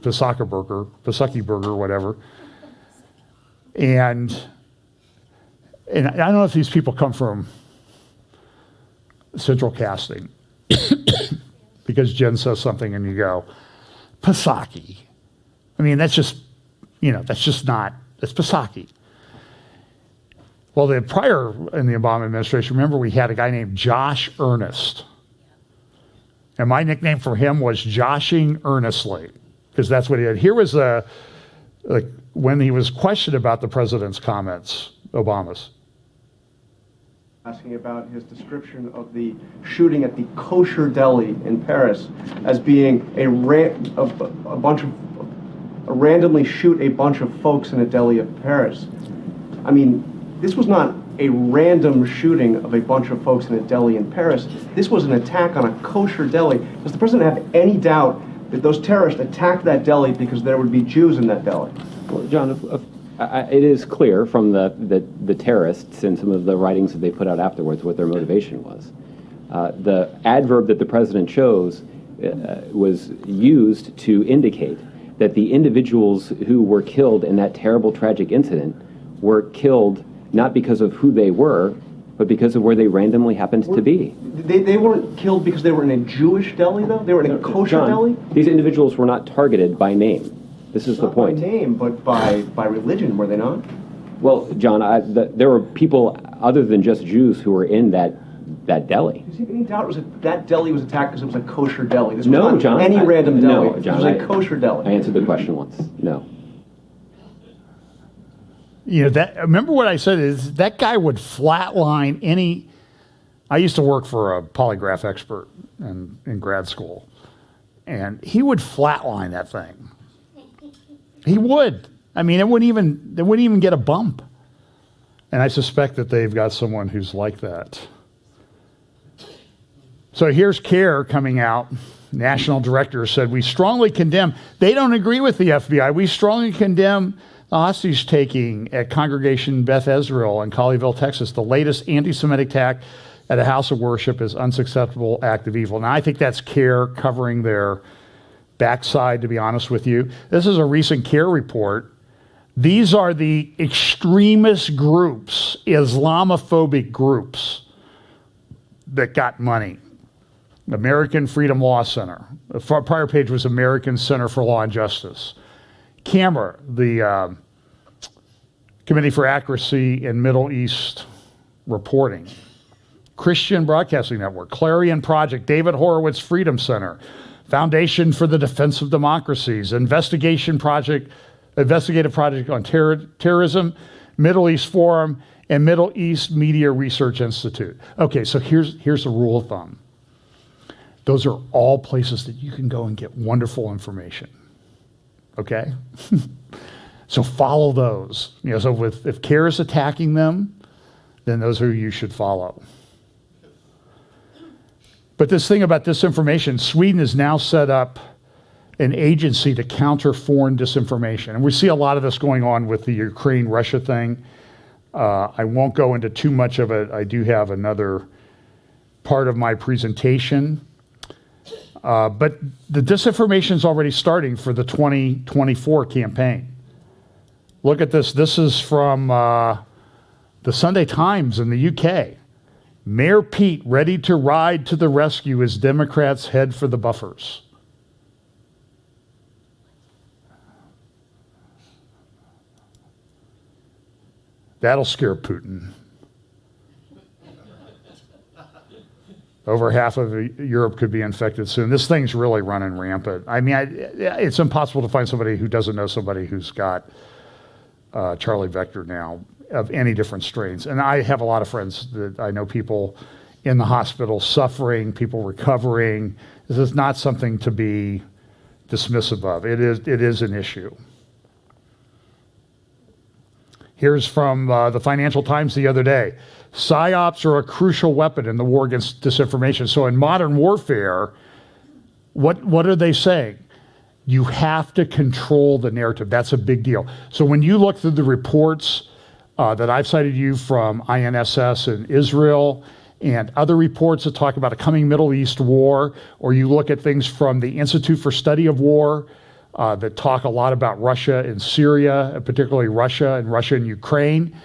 Pisacki-burger, whatever. And I don't know if these people come from central casting, because Jen says something and you go, Pisacki. I mean, that's just not, it's Pisacki. Well, the prior in the Obama administration, remember we had a guy named Josh Earnest. And my nickname for him was Joshing Earnestly, because that's what he had. Here was when he was questioned about the president's comments, Obama's. Asking about his description of the shooting at the kosher deli in Paris as being randomly shoot a bunch of folks in a deli of Paris. I mean, this was not a random shooting of a bunch of folks in a deli in Paris. This was an attack on a kosher deli. Does the president have any doubt that those terrorists attacked that deli because there would be Jews in that deli? Well, John, it is clear from the terrorists and some of the writings that they put out afterwards what their motivation was. The adverb that the president chose was used to indicate that the individuals who were killed in that terrible, tragic incident were killed not because of who they were, but because of where they randomly happened to be. They weren't killed because they were in a Jewish deli, though? They were in a kosher John, deli? These individuals were not targeted by name. This is the point. Not by name, but by religion, were they not? Well, John, there were people other than just Jews who were in that deli. Does he have any doubt that deli was attacked because it was a kosher deli? This was No, not John. any random deli. No, John. This was a kosher deli. I answered the question once. No. Remember what I said is that guy would flatline any. I used to work for a polygraph expert in grad school, and he would flatline that thing. He would. I mean, they wouldn't even get a bump. And I suspect that they've got someone who's like that. So here's CARE coming out. National director said, we strongly condemn. They don't agree with the FBI. We strongly condemn the hostage taking at Congregation Beth Israel in Colleyville, Texas. The latest anti-Semitic attack at a house of worship is unacceptable act of evil. Now, I think that's CARE covering their backside, to be honest with you. This is a recent CARE report. These are the extremist groups, Islamophobic groups that got money. American Freedom Law Center. The prior page was American Center for Law and Justice. CAMERA, the Committee for Accuracy in Middle East Reporting. Christian Broadcasting Network, Clarion Project, David Horowitz Freedom Center, Foundation for the Defense of Democracies, Investigative Project on Terrorism, Middle East Forum, and Middle East Media Research Institute. Okay, so here's a rule of thumb. Those are all places that you can go and get wonderful information. Okay? So follow those. So if CARE is attacking them, then those are who you should follow. But this thing about disinformation, Sweden has now set up an agency to counter foreign disinformation. And we see a lot of this going on with the Ukraine-Russia thing. I won't go into too much of it. I do have another part of my presentation. But the disinformation is already starting for the 2024 campaign. Look at this. This is from the Sunday Times in the UK. Mayor Pete ready to ride to the rescue as Democrats head for the buffers. That'll scare Putin. Over half of Europe could be infected soon. This thing's really running rampant. I mean, it's impossible to find somebody who doesn't know somebody who's got Charlie Vector now of any different strains. And I have a lot of friends that I know people in the hospital suffering, people recovering. This is not something to be dismissive of. It is an issue. Here's from the Financial Times the other day. PSYOPs are a crucial weapon in the war against disinformation. So in modern warfare, what are they saying? You have to control the narrative. That's a big deal. So when you look through the reports that I've cited you from INSS in Israel and other reports that talk about a coming Middle East war, or you look at things from the Institute for Study of War that talk a lot about Russia and Syria, and particularly Russia and Ukraine.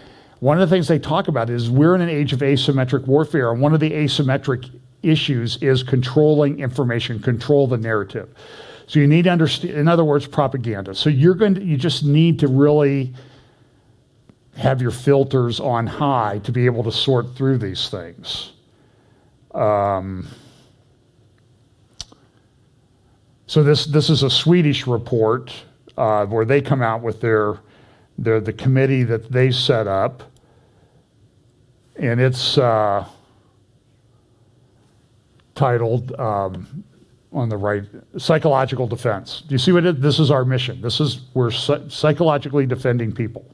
One of the things they talk about is we're in an age of asymmetric warfare, and one of the asymmetric issues is controlling information, control the narrative. So you need to understand, in other words, propaganda. So you just need to really have your filters on high to be able to sort through these things. So this is a Swedish report where they come out with the committee that they set up, and it's titled on the right, psychological defense. Do you see what it is? This is our mission. We're psychologically defending people,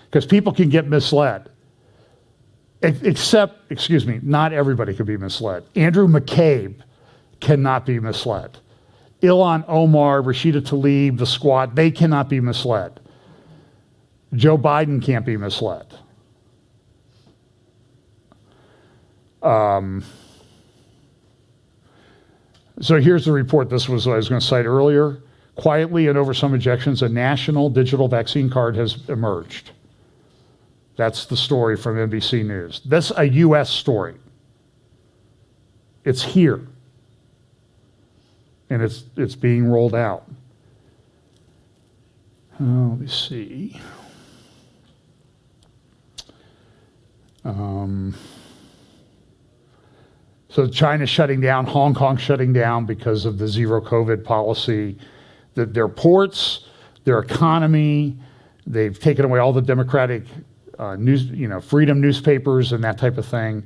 because people can get misled. Except, not everybody could be misled. Andrew McCabe cannot be misled. Ilhan Omar, Rashida Tlaib, the Squad, they cannot be misled. Joe Biden can't be misled. So here's the report. This was what I was going to cite earlier. Quietly and over some objections, a national digital vaccine card has emerged. That's the story from NBC News. That's a U.S. story. It's here. And it's being rolled out. Let me see. So China's shutting down, Hong Kong shutting down because of the zero COVID policy. Their ports, their economy, they've taken away all the democratic freedom newspapers and that type of thing.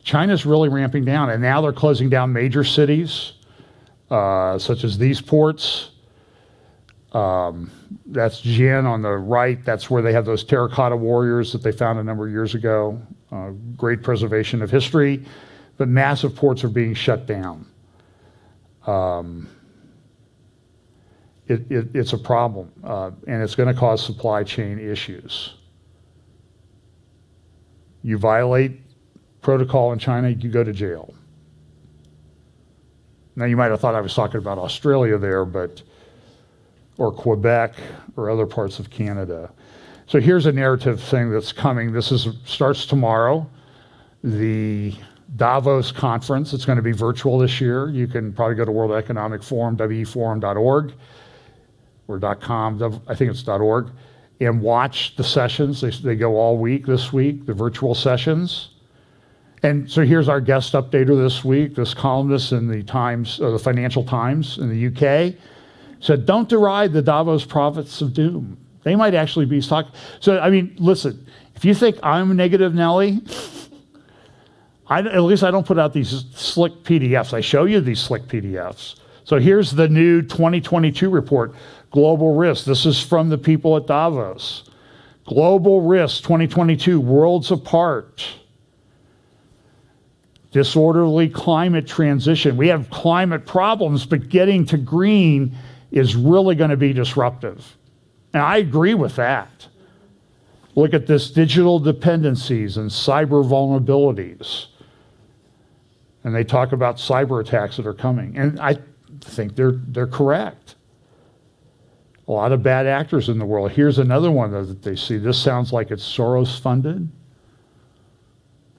China's really ramping down, and now they're closing down major cities, such as these ports. That's Jian on the right. That's where they have those terracotta warriors that they found a number of years ago. Great preservation of history, but massive ports are being shut down. It's a problem, and it's going to cause supply chain issues. You violate protocol in China, you go to jail. Now, you might have thought I was talking about Australia there, or Quebec, or other parts of Canada. So here's a narrative thing that's coming. Starts tomorrow. The Davos conference, it's going to be virtual this year. You can probably go to World Economic Forum, weforum.org, or .com, I think it's .org, and watch the sessions. They go all week this week, the virtual sessions. And so here's our guest updater this week, this columnist in the Times, the Financial Times in the UK, said, don't deride the Davos prophets of doom. They might actually be talking. So, I mean, listen, if you think I'm negative Nelly, at least I don't put out these slick PDFs. I show you these slick PDFs. So here's the new 2022 report, Global Risk. This is from the people at Davos. Global Risk 2022, Worlds Apart. Disorderly climate transition. We have climate problems, but getting to green is really going to be disruptive. And I agree with that. Look at this, digital dependencies and cyber vulnerabilities. And they talk about cyber attacks that are coming. And I think they're correct. A lot of bad actors in the world. Here's another one that they see. This sounds like it's Soros funded.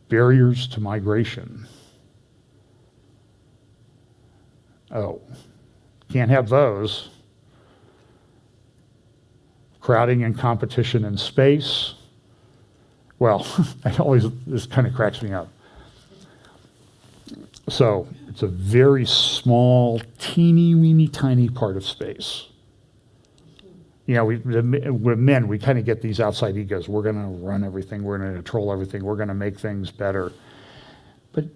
Barriers to migration. Oh, can't have those. Crowding and competition in space. Well, this kind of cracks me up. So it's a very small, teeny, weeny, tiny part of space. You know, we're men, we kind of get these outside egos. We're going to run everything. We're going to control everything. We're going to make things better. But,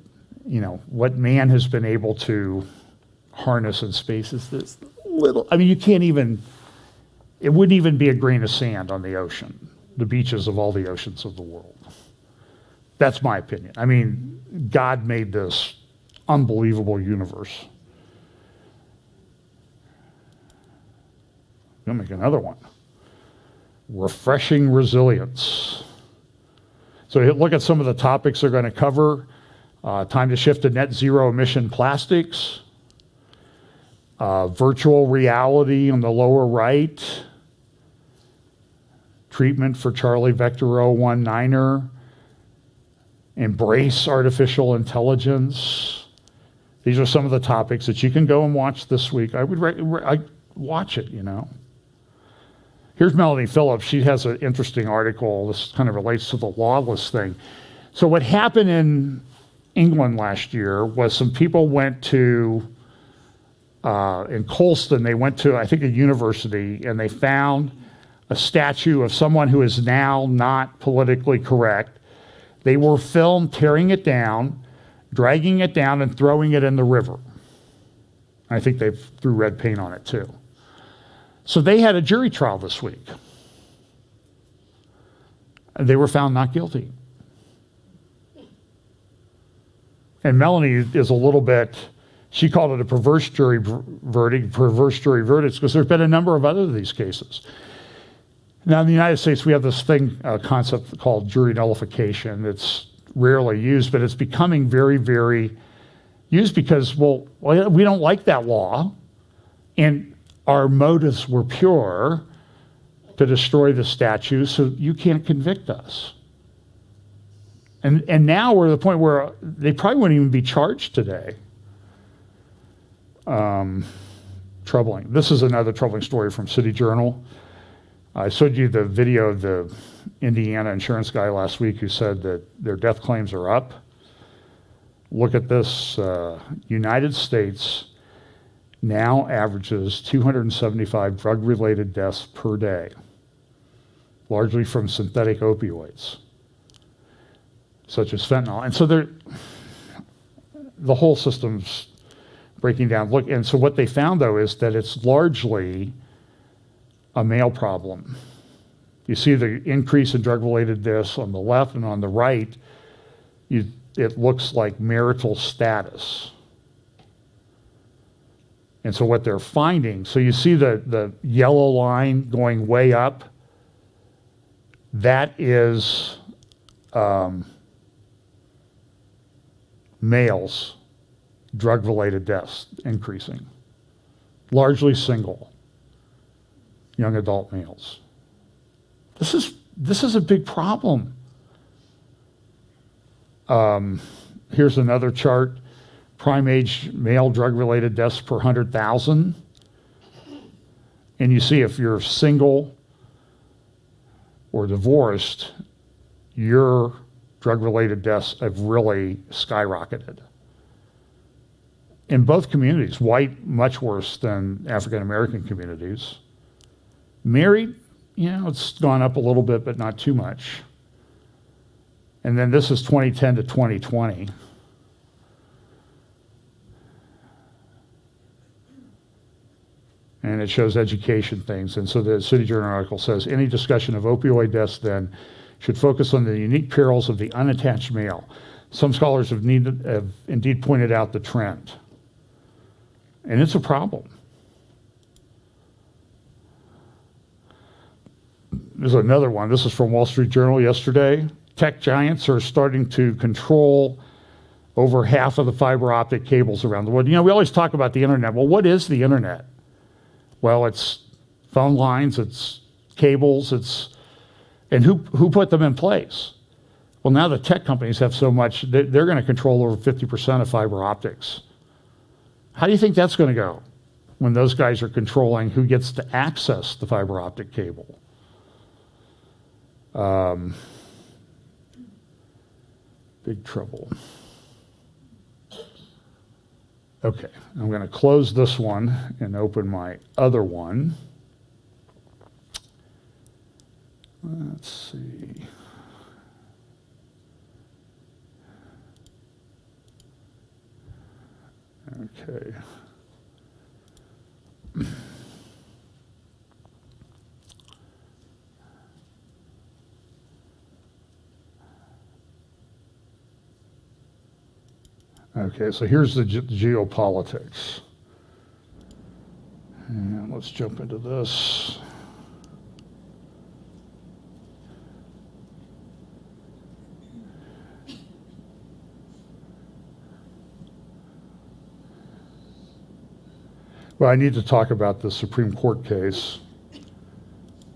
you know, what man has been able to harness in space is this little, I mean, it wouldn't even be a grain of sand on the ocean, the beaches of all the oceans of the world. That's my opinion. I mean, God made this unbelievable universe. I'll make another one. Refreshing resilience. So look at some of the topics they're going to cover. Time to shift to net zero emission plastics. Virtual reality on the lower right. Treatment for Charlie Vector 019er. Embrace artificial intelligence. These are some of the topics that you can go and watch this week. I would watch it, you know. Here's Melanie Phillips. She has an interesting article. This kind of relates to the lawless thing. So what happened in England last year was some people went to, in Colston, they went to, I think, a university, and they found a statue of someone who is now not politically correct. They were filmed tearing it down, dragging it down, and throwing it in the river. I think they threw red paint on it too. So they had a jury trial this week. They were found not guilty. And Melanie is a little bit, she called it a perverse jury verdict, perverse jury verdicts, because there's been a number of other of these cases. Now, in the United States, we have this concept called jury nullification. It's rarely used, but it's becoming very, very used because, well, we don't like that law, and our motives were pure to destroy the statue, so you can't convict us. And now we're at the point where they probably wouldn't even be charged today. Troubling. This is another troubling story from City Journal. I showed you the video of the Indiana insurance guy last week who said that their death claims are up. Look at this. United States now averages 275 drug-related deaths per day, largely from synthetic opioids, such as fentanyl. And so the whole system's breaking down. Look, and so what they found, though, is that it's largely a male problem. You see the increase in drug-related deaths on the left, and on the right, it looks like marital status. And so what they're finding, so you see the yellow line going way up, that is males, drug-related deaths increasing, largely single, young adult males. This is a big problem. Here's another chart. Prime age male drug-related deaths per 100,000. And you see if you're single or divorced, your drug-related deaths have really skyrocketed. In both communities, white, much worse than African-American communities. Married, it's gone up a little bit, but not too much. And then this is 2010 to 2020. And it shows education things. And so the City Journal article says, any discussion of opioid deaths then should focus on the unique perils of the unattached male. Some scholars have indeed pointed out the trend. And it's a problem. There's another one. This is from Wall Street Journal yesterday. Tech giants are starting to control over half of the fiber optic cables around the world. We always talk about the internet. Well, what is the internet? Well, it's phone lines, it's cables, and who put them in place? Well, now the tech companies have so much, they're going to control over 50% of fiber optics. How do you think that's going to go when those guys are controlling who gets to access the fiber optic cable? Big trouble. Okay, I'm going to close this one and open my other one. Let's see. Okay. Okay, so here's the geopolitics. And let's jump into this. Well, I need to talk about the Supreme Court case,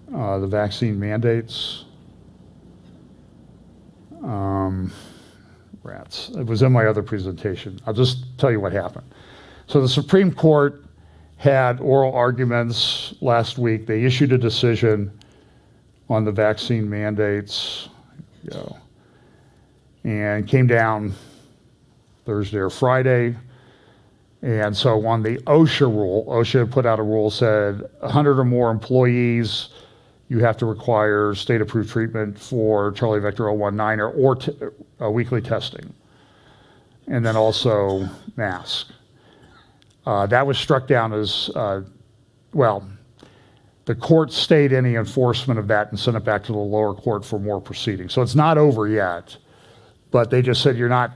the vaccine mandates. Rats. It was in my other presentation. I'll just tell you what happened. So the Supreme Court had oral arguments last week. They issued a decision on the vaccine mandates, and came down Thursday or Friday. And so on the OSHA rule, OSHA put out a rule, said 100 or more employees, you have to require state-approved treatment for Charlie Vector 019 or weekly testing. And then also mask. That was struck down as, the court stayed any enforcement of that and sent it back to the lower court for more proceedings. So it's not over yet, but they just said, the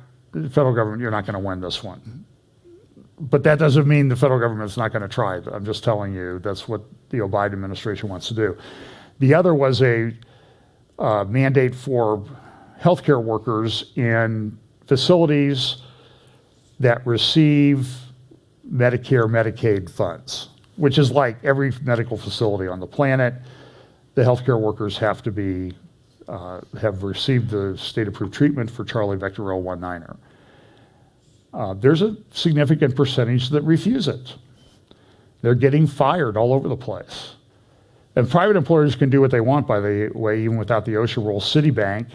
federal government, you're not going to win this one. But that doesn't mean the federal government's not going to try. I'm just telling you that's what the Biden administration wants to do. The other was a mandate for healthcare workers in facilities that receive Medicare, Medicaid funds, which is like every medical facility on the planet. The healthcare workers have to be have received the state-approved treatment for Charlie Vector 019er. There's a significant percentage that refuse it. They're getting fired all over the place. And private employers can do what they want, by the way, even without the OSHA rule. Citibank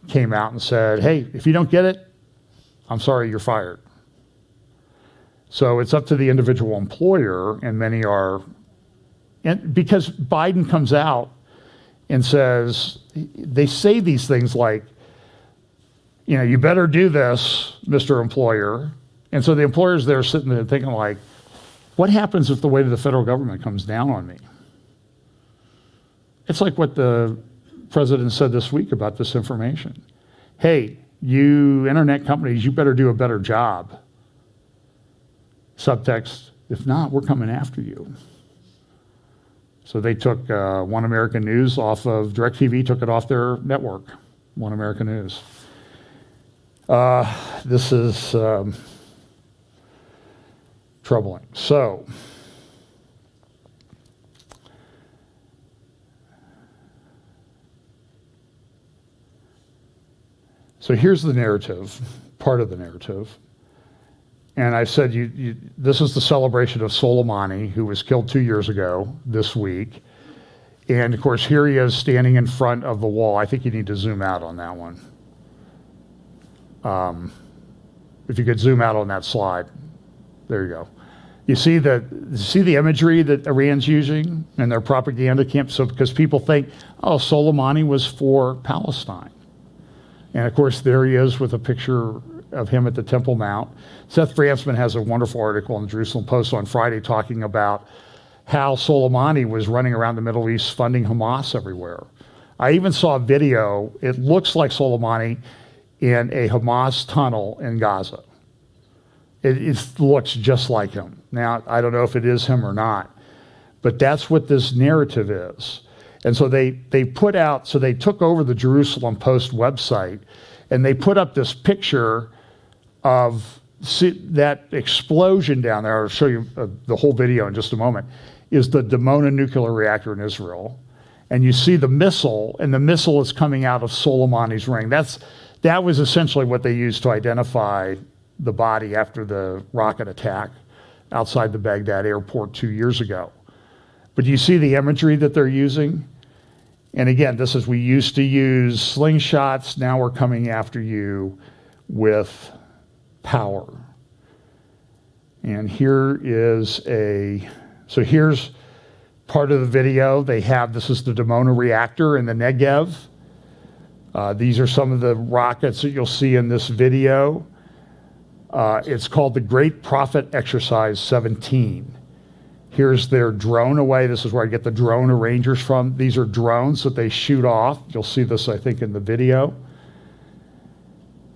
came out and said, hey, if you don't get it, I'm sorry, you're fired. So it's up to the individual employer, and many are, and because Biden comes out and says, they say these things like, you better do this, Mr. Employer. And so the employer's there sitting there thinking like, what happens if the weight of the federal government comes down on me? It's like what the president said this week about this information. Hey, you internet companies, you better do a better job. Subtext, if not, we're coming after you. So they took One American News off of DirecTV, took it off their network, One American News. This is troubling. So here's the narrative, part of the narrative. And I said, this is the celebration of Soleimani, who was killed 2 years ago this week. And of course, here he is standing in front of the wall. I think you need to zoom out on that one. If you could zoom out on that slide. There you go. You see the imagery that Iran's using in their propaganda camp? So because people think, Soleimani was for Palestine. And of course, there he is with a picture of him at the Temple Mount. Seth Frantzman has a wonderful article in the Jerusalem Post on Friday talking about how Soleimani was running around the Middle East funding Hamas everywhere. I even saw a video. It looks like Soleimani in a Hamas tunnel in Gaza. It looks just like him. Now, I don't know if it is him or not, but that's what this narrative is. And so they took over the Jerusalem Post website, and they put up this picture of that explosion down there. I'll show you the whole video in just a moment, is the Dimona nuclear reactor in Israel. And you see the missile, and the missile is coming out of Soleimani's ring. That was essentially what they used to identify the body after the rocket attack outside the Baghdad airport 2 years ago. But you see the imagery that they're using? And again, this is, we used to use slingshots, now we're coming after you with power. And here's part of the video. This is the Dimona reactor in the Negev. These are some of the rockets that you'll see in this video. It's called the Great Prophet Exercise 17. Here's their drone away. This is where I get the drone arrangers from. These are drones that they shoot off. You'll see this, I think, in the video.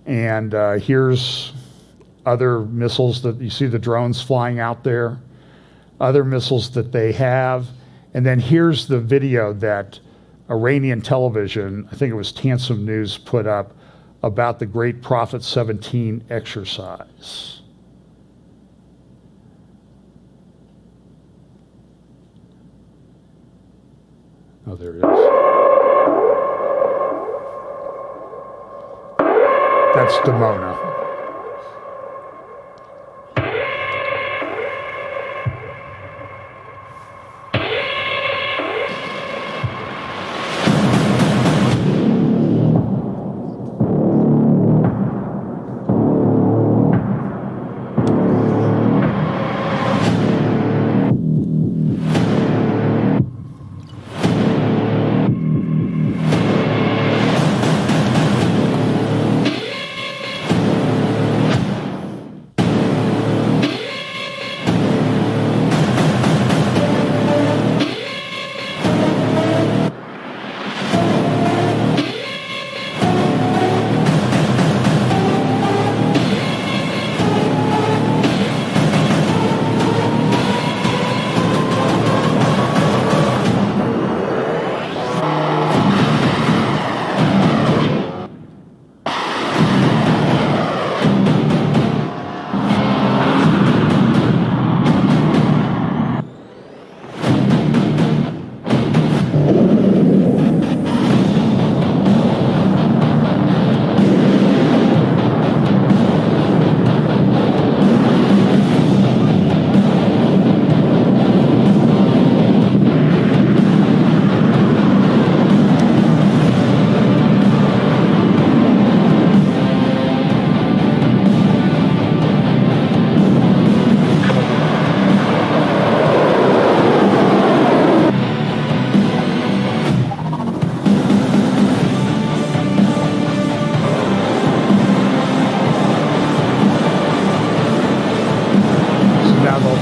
And here's other missiles that you see the drones flying out there, other missiles that they have. And then here's the video that Iranian television, I think it was Tansim News, put up about the Great Prophet 17 exercise. Oh, there it is. That's Dimona.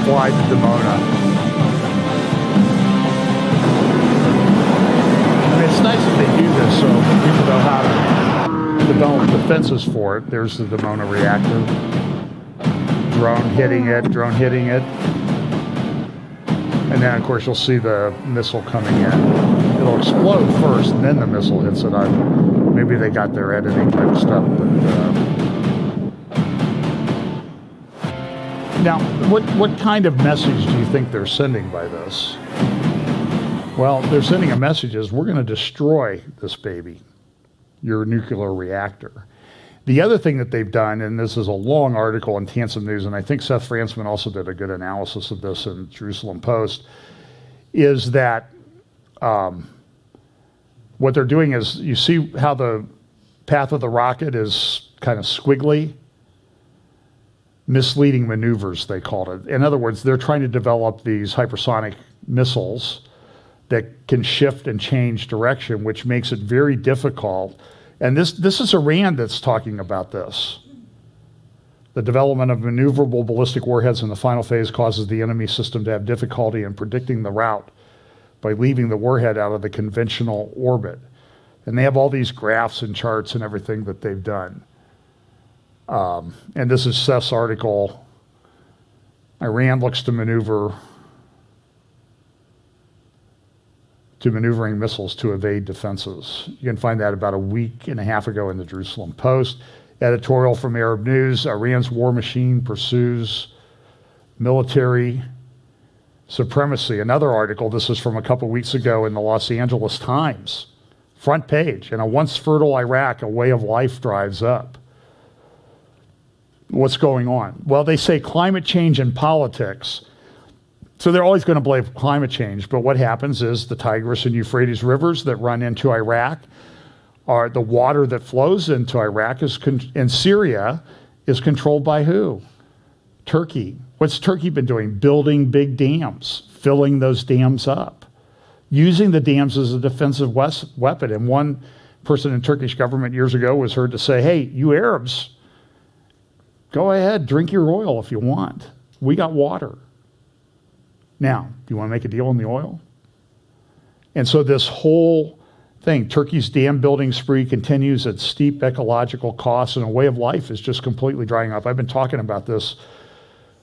Fly to Dimona. I mean, it's nice that they do this so people know how to develop defenses for it. There's the Dimona reactor. Drone hitting it. And then, of course, you'll see the missile coming in. It'll explode first, and then the missile hits it. Maybe they got their editing mixed up, but... Now, what kind of message do you think they're sending by this? Well, they're sending a message as we're going to destroy this baby, your nuclear reactor. The other thing that they've done, and this is a long article in Tansom News, and I think Seth Fransman also did a good analysis of this in Jerusalem Post, is that what they're doing is, you see how the path of the rocket is kind of squiggly? Misleading maneuvers, they called it. In other words, they're trying to develop these hypersonic missiles that can shift and change direction, which makes it very difficult. And this is Iran that's talking about this. The development of maneuverable ballistic warheads in the final phase causes the enemy system to have difficulty in predicting the route by leaving the warhead out of the conventional orbit. And they have all these graphs and charts and everything that they've done. And this is Seth's article. Iran looks to maneuvering missiles to evade defenses. You can find that about a week and a half ago in the Jerusalem Post. Editorial from Arab News, Iran's war machine pursues military supremacy. Another article, this is from a couple weeks ago in the Los Angeles Times. Front page, in a once fertile Iraq, a way of life drives up. What's going on? Well, they say climate change and politics. So they're always going to blame climate change. But what happens is the Tigris and Euphrates rivers that run into Iraq, are the water that flows into Iraq in Syria is controlled by who? Turkey. What's Turkey been doing? Building big dams, filling those dams up, using the dams as a defensive weapon. And one person in Turkish government years ago was heard to say, hey, you Arabs, go ahead, drink your oil if you want. We got water. Now, do you want to make a deal on the oil? And so this whole thing, Turkey's dam building spree continues at steep ecological costs, and a way of life is just completely drying up. I've been talking about this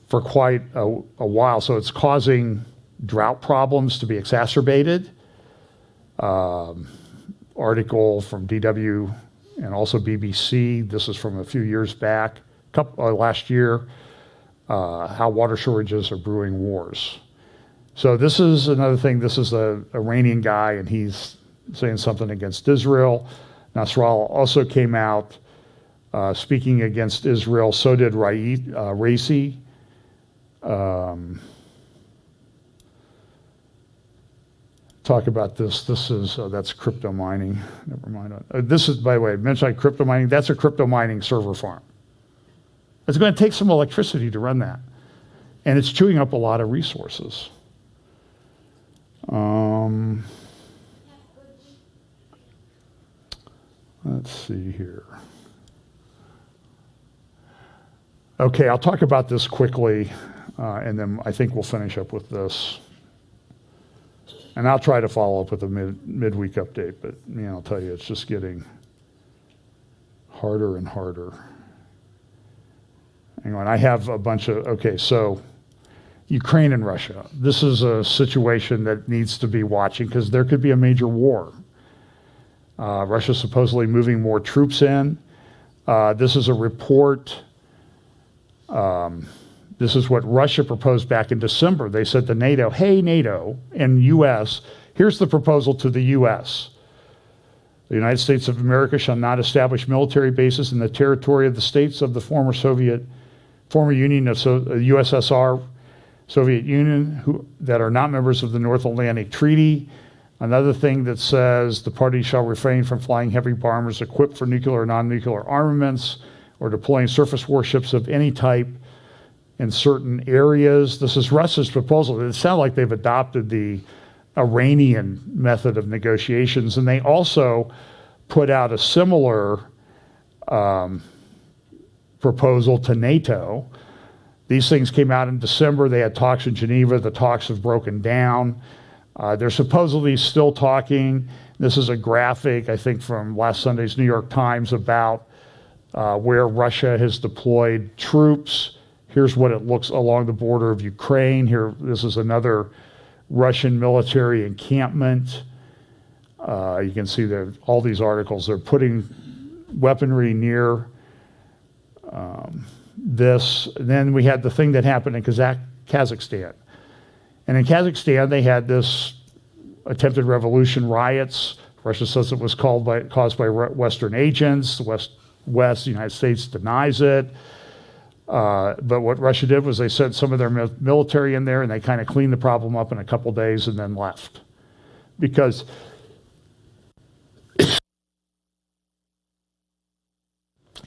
for quite a while. So it's causing drought problems to be exacerbated. Article from DW and also BBC. This is from a few years back. Last year, how water shortages are brewing wars. So this is another thing. This is a Iranian guy, and he's saying something against Israel. Nasrallah also came out speaking against Israel. So did Raisi. Talk about this. This is that's crypto mining. Never mind. This is, by the way, I mentioned crypto mining. That's a crypto mining server farm. It's going to take some electricity to run that, and it's chewing up a lot of resources. Let's see here. Okay, I'll talk about this quickly, and then I think we'll finish up with this. And I'll try to follow up with a midweek update, but I'll tell you, it's just getting harder and harder. Hang on, I have a bunch of, okay, so Ukraine and Russia. This is a situation that needs to be watching because there could be a major war. Russia's supposedly moving more troops in. This is a report. This is what Russia proposed back in December. They said to NATO, hey, NATO and U.S., here's the proposal to the U.S. The United States of America shall not establish military bases in the territory of the states of the former Union of USSR, Soviet Union, that are not members of the North Atlantic Treaty. Another thing that says the parties shall refrain from flying heavy bombers equipped for nuclear or non-nuclear armaments or deploying surface warships of any type in certain areas. This is Russia's proposal. It sounds like they've adopted the Iranian method of negotiations, and they also put out a similar proposal to NATO. These things came out in December. They had talks in Geneva. The talks have broken down. They're supposedly still talking. This is a graphic, I think, from last Sunday's New York Times about where Russia has deployed troops. Here's what it looks along the border of Ukraine. Here, this is another Russian military encampment. You can see that all these articles, they're putting weaponry near this. And then we had the thing that happened in Kazakhstan. And in Kazakhstan, they had this attempted revolution riots. Russia says it was caused by Western agents. The United States denies it. But what Russia did was they sent some of their military in there and they kind of cleaned the problem up in a couple days and then left. Because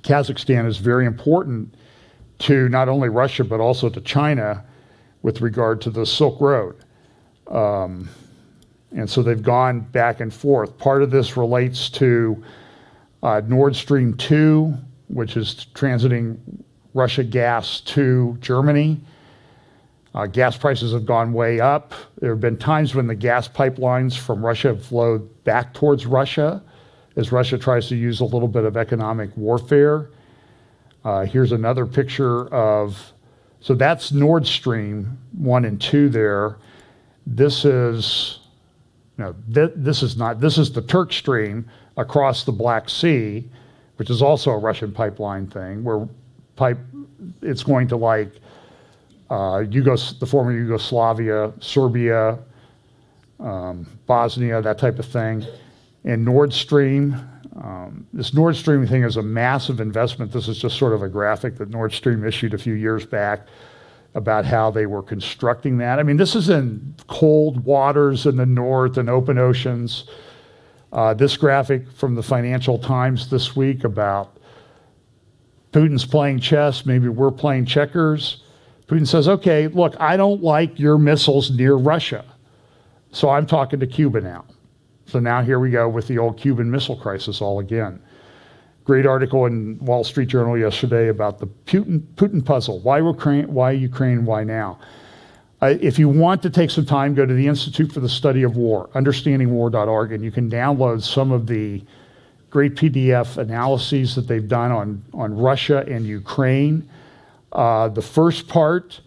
Kazakhstan is very important to not only Russia but also to China with regard to the Silk Road. And so they've gone back and forth. Part of this relates to Nord Stream 2, which is transiting Russia gas to Germany. Gas prices have gone way up. There have been times when the gas pipelines from Russia have flowed back towards Russia as Russia tries to use a little bit of economic warfare. Here's another picture of, so that's Nord Stream 1 and 2 there. This is, this is the Turk Stream across the Black Sea, which is also a Russian pipeline thing, where it's going to like the former Yugoslavia, Serbia, Bosnia, that type of thing. And Nord Stream, this Nord Stream thing is a massive investment. This is just sort of a graphic that Nord Stream issued a few years back about how they were constructing that. I mean, this is in cold waters in the north and open oceans. This graphic from the Financial Times this week about Putin's playing chess, maybe we're playing checkers. Putin says, okay, look, I don't like your missiles near Russia, so I'm talking to Cuba now. So now here we go with the old Cuban Missile Crisis all again. Great article in Wall Street Journal yesterday about the Putin puzzle. Why Ukraine, why now? If you want to take some time, go to the Institute for the Study of War, understandingwar.org, and you can download some of the great PDF analyses that they've done on Russia and Ukraine. The first part,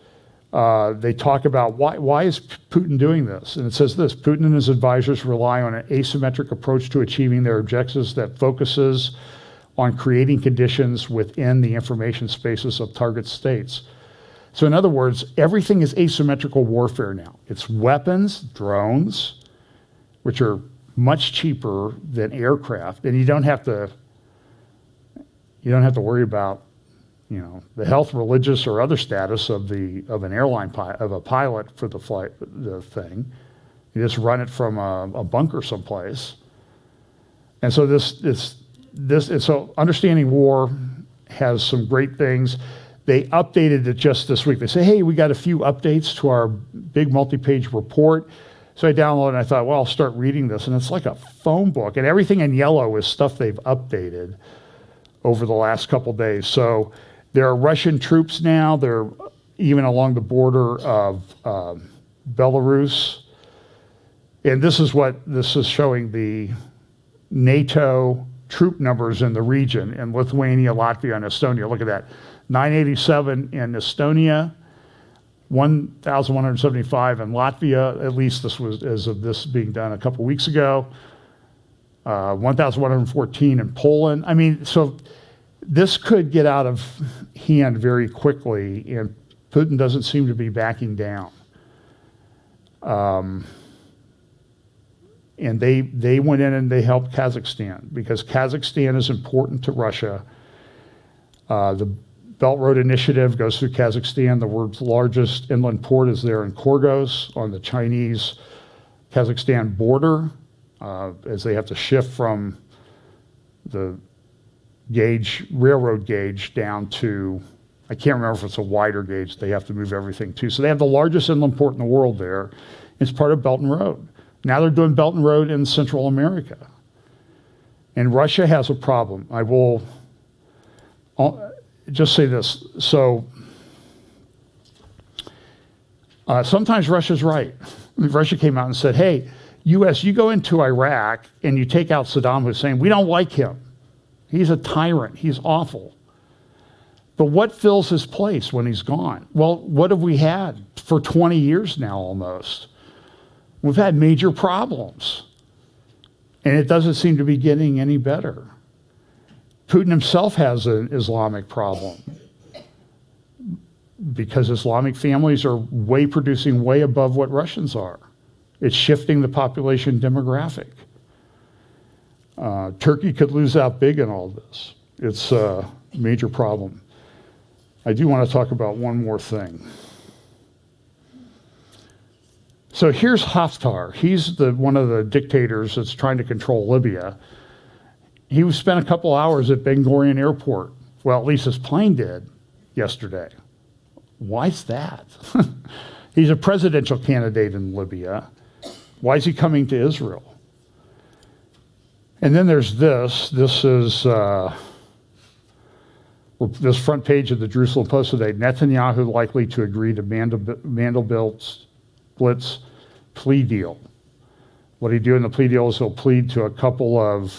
they talk about why is Putin doing this? And it says this: Putin and his advisors rely on an asymmetric approach to achieving their objectives that focuses on creating conditions within the information spaces of target states. So in other words, everything is asymmetrical warfare now. It's weapons, drones, which are much cheaper than aircraft, and you don't have to worry about, the health, religious, or other status of an airline of a pilot for the thing. You just run it from a bunker someplace. And so so understanding war has some great things. They updated it just this week. They say, hey, we got a few updates to our big multi-page report. So I downloaded and I thought, well, I'll start reading this. And it's like a phone book. And everything in yellow is stuff they've updated over the last couple days. So there are Russian troops now. They're even along the border of Belarus. And this is showing the NATO troop numbers in the region in Lithuania, Latvia, and Estonia. Look at that. 987 in Estonia, 1,175 in Latvia. At least this was as of this being done a couple weeks ago. 1,114 in Poland. I mean, so this could get out of hand very quickly, and Putin doesn't seem to be backing down. And they went in and they helped Kazakhstan because Kazakhstan is important to Russia. The Belt Road Initiative goes through Kazakhstan. The world's largest inland port is there in Korgos on the Chinese-Kazakhstan border, as they have to shift from the railroad gauge down to, I can't remember if it's a wider gauge they have to move everything to. So they have the largest inland port in the world there. It's part of Belt and Road. Now they're doing Belt and Road in Central America. And Russia has a problem. I will just say this. So sometimes Russia's right. Russia came out and said, hey, U.S., you go into Iraq and you take out Saddam Hussein. We don't like him. He's a tyrant. He's awful. But what fills his place when he's gone? Well, what have we had for 20 years now almost? We've had major problems. And it doesn't seem to be getting any better. Putin himself has an Islamic problem because Islamic families are producing way above what Russians are. It's shifting the population demographic. Turkey could lose out big in all this. It's a major problem. I do want to talk about one more thing. So here's Haftar. He's one of the dictators that's trying to control Libya. He spent a couple hours at Ben Gurion Airport. Well, at least his plane did yesterday. Why's that? He's a presidential candidate in Libya. Why is he coming to Israel? And then there's this. This is this front page of the Jerusalem Post today. Netanyahu likely to agree to Mandelblatt's plea deal. What he do in the plea deal is he'll plead to a couple of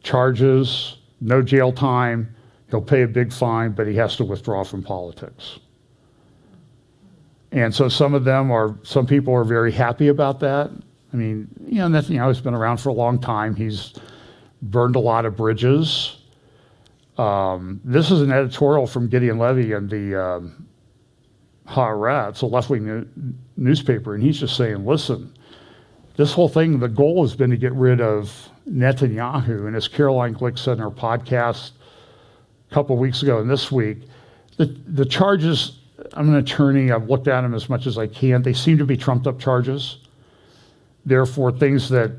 charges, no jail time, he'll pay a big fine, but he has to withdraw from politics. And so some people are very happy about that. I mean, Netanyahu's been around for a long time. He's burned a lot of bridges. This is an editorial from Gideon Levy in the Haaretz, a left-wing newspaper, and he's just saying, listen, this whole thing, the goal has been to get rid of Netanyahu. And as Caroline Glick said in her podcast a couple of weeks ago and this week, the charges, I'm an attorney, I've looked at them as much as I can. They seem to be trumped-up charges. Therefore, things that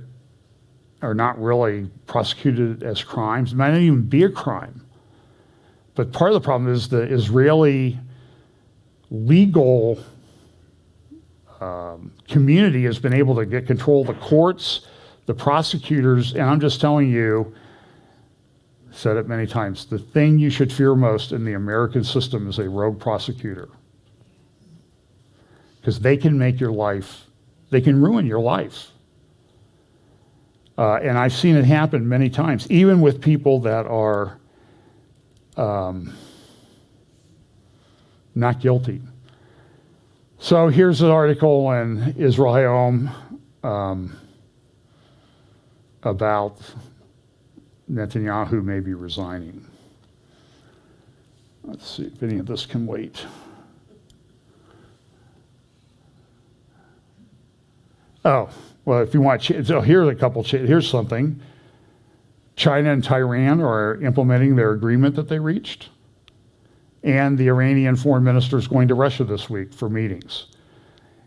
are not really prosecuted as crimes might not even be a crime. But part of the problem is the Israeli legal community has been able to get control of the courts, the prosecutors, and I'm just telling you, said it many times, the thing you should fear most in the American system is a rogue prosecutor. Because they can make your life, they can ruin your life. And I've seen it happen many times, even with people that are not guilty. So here's an article in Israel Hayom about Netanyahu maybe resigning. Let's see if any of this can wait. Oh, well, if you want, so here's a couple, here's something. China and Tehran are implementing their agreement that they reached. And the Iranian foreign minister is going to Russia this week for meetings.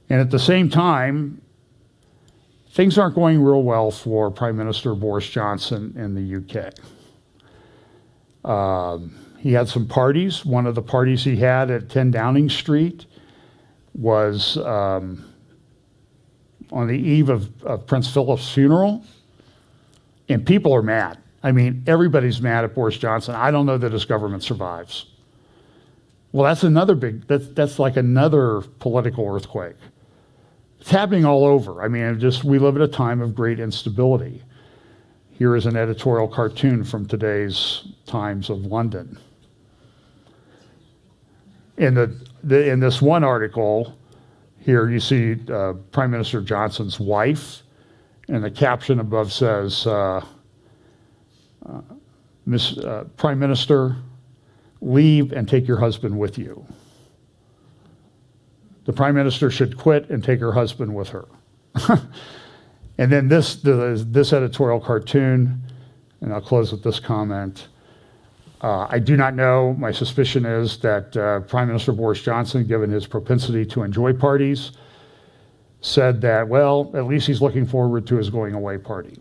And at the same time, things aren't going real well for Prime Minister Boris Johnson in the UK. He had some parties. One of the parties he had at 10 Downing Street was on the eve of Prince Philip's funeral. And people are mad. I mean, everybody's mad at Boris Johnson. I don't know that his government survives. Well, that's that's like another political earthquake. It's happening all over. I mean, we live at a time of great instability. Here is an editorial cartoon from today's Times of London. In this one article, here you see Prime Minister Johnson's wife, and the caption above says, Prime Minister, leave and take your husband with you. The Prime Minister should quit and take her husband with her. And then this editorial cartoon, and I'll close with this comment. I do not know. My suspicion is that Prime Minister Boris Johnson, given his propensity to enjoy parties, said that, well, at least he's looking forward to his going away party.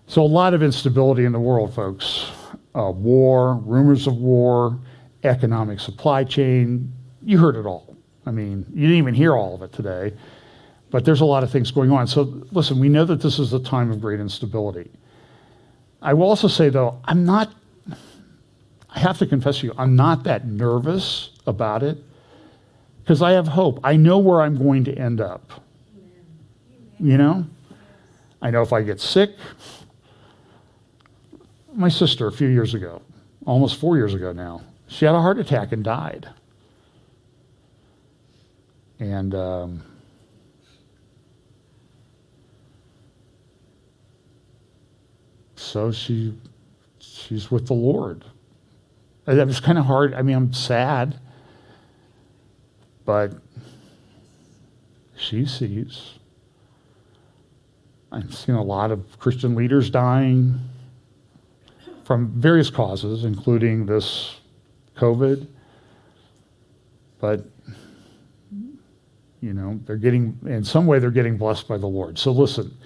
So a lot of instability in the world, folks. War, rumors of war, economic supply chain. You heard it all. I mean, you didn't even hear all of it today, but there's a lot of things going on. So listen, we know that this is a time of great instability. I will also say, though, I have to confess to you, I'm not that nervous about it because I have hope. I know where I'm going to end up. You know? I know if I get sick. My sister, a few years ago, almost 4 years ago now, she had a heart attack and died. And so she's with the Lord. That was kind of hard. I mean, I'm sad, but she sees. I've seen a lot of Christian leaders dying from various causes, including this COVID. But, you know, in some way, they're getting blessed by the Lord. So listen,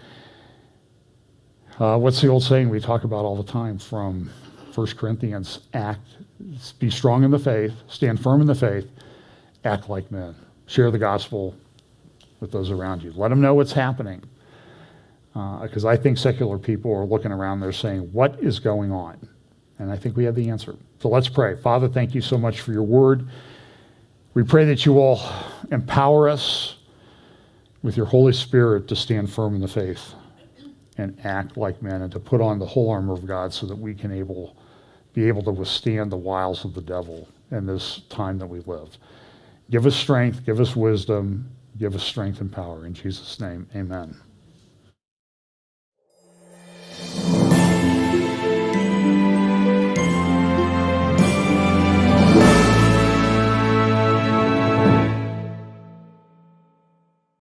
what's the old saying we talk about all the time from 1 Corinthians? Be strong in the faith, stand firm in the faith, act like men. Share the gospel with those around you. Let them know what's happening. Because I think secular people are looking around there saying, what is going on? And I think we have the answer. So let's pray. Father, thank you so much for your word. We pray that you will empower us with your Holy Spirit to stand firm in the faith and act like men and to put on the whole armor of God so that we can be able to withstand the wiles of the devil in this time that we live. Give us strength, give us wisdom, give us strength and power. In Jesus' name, amen.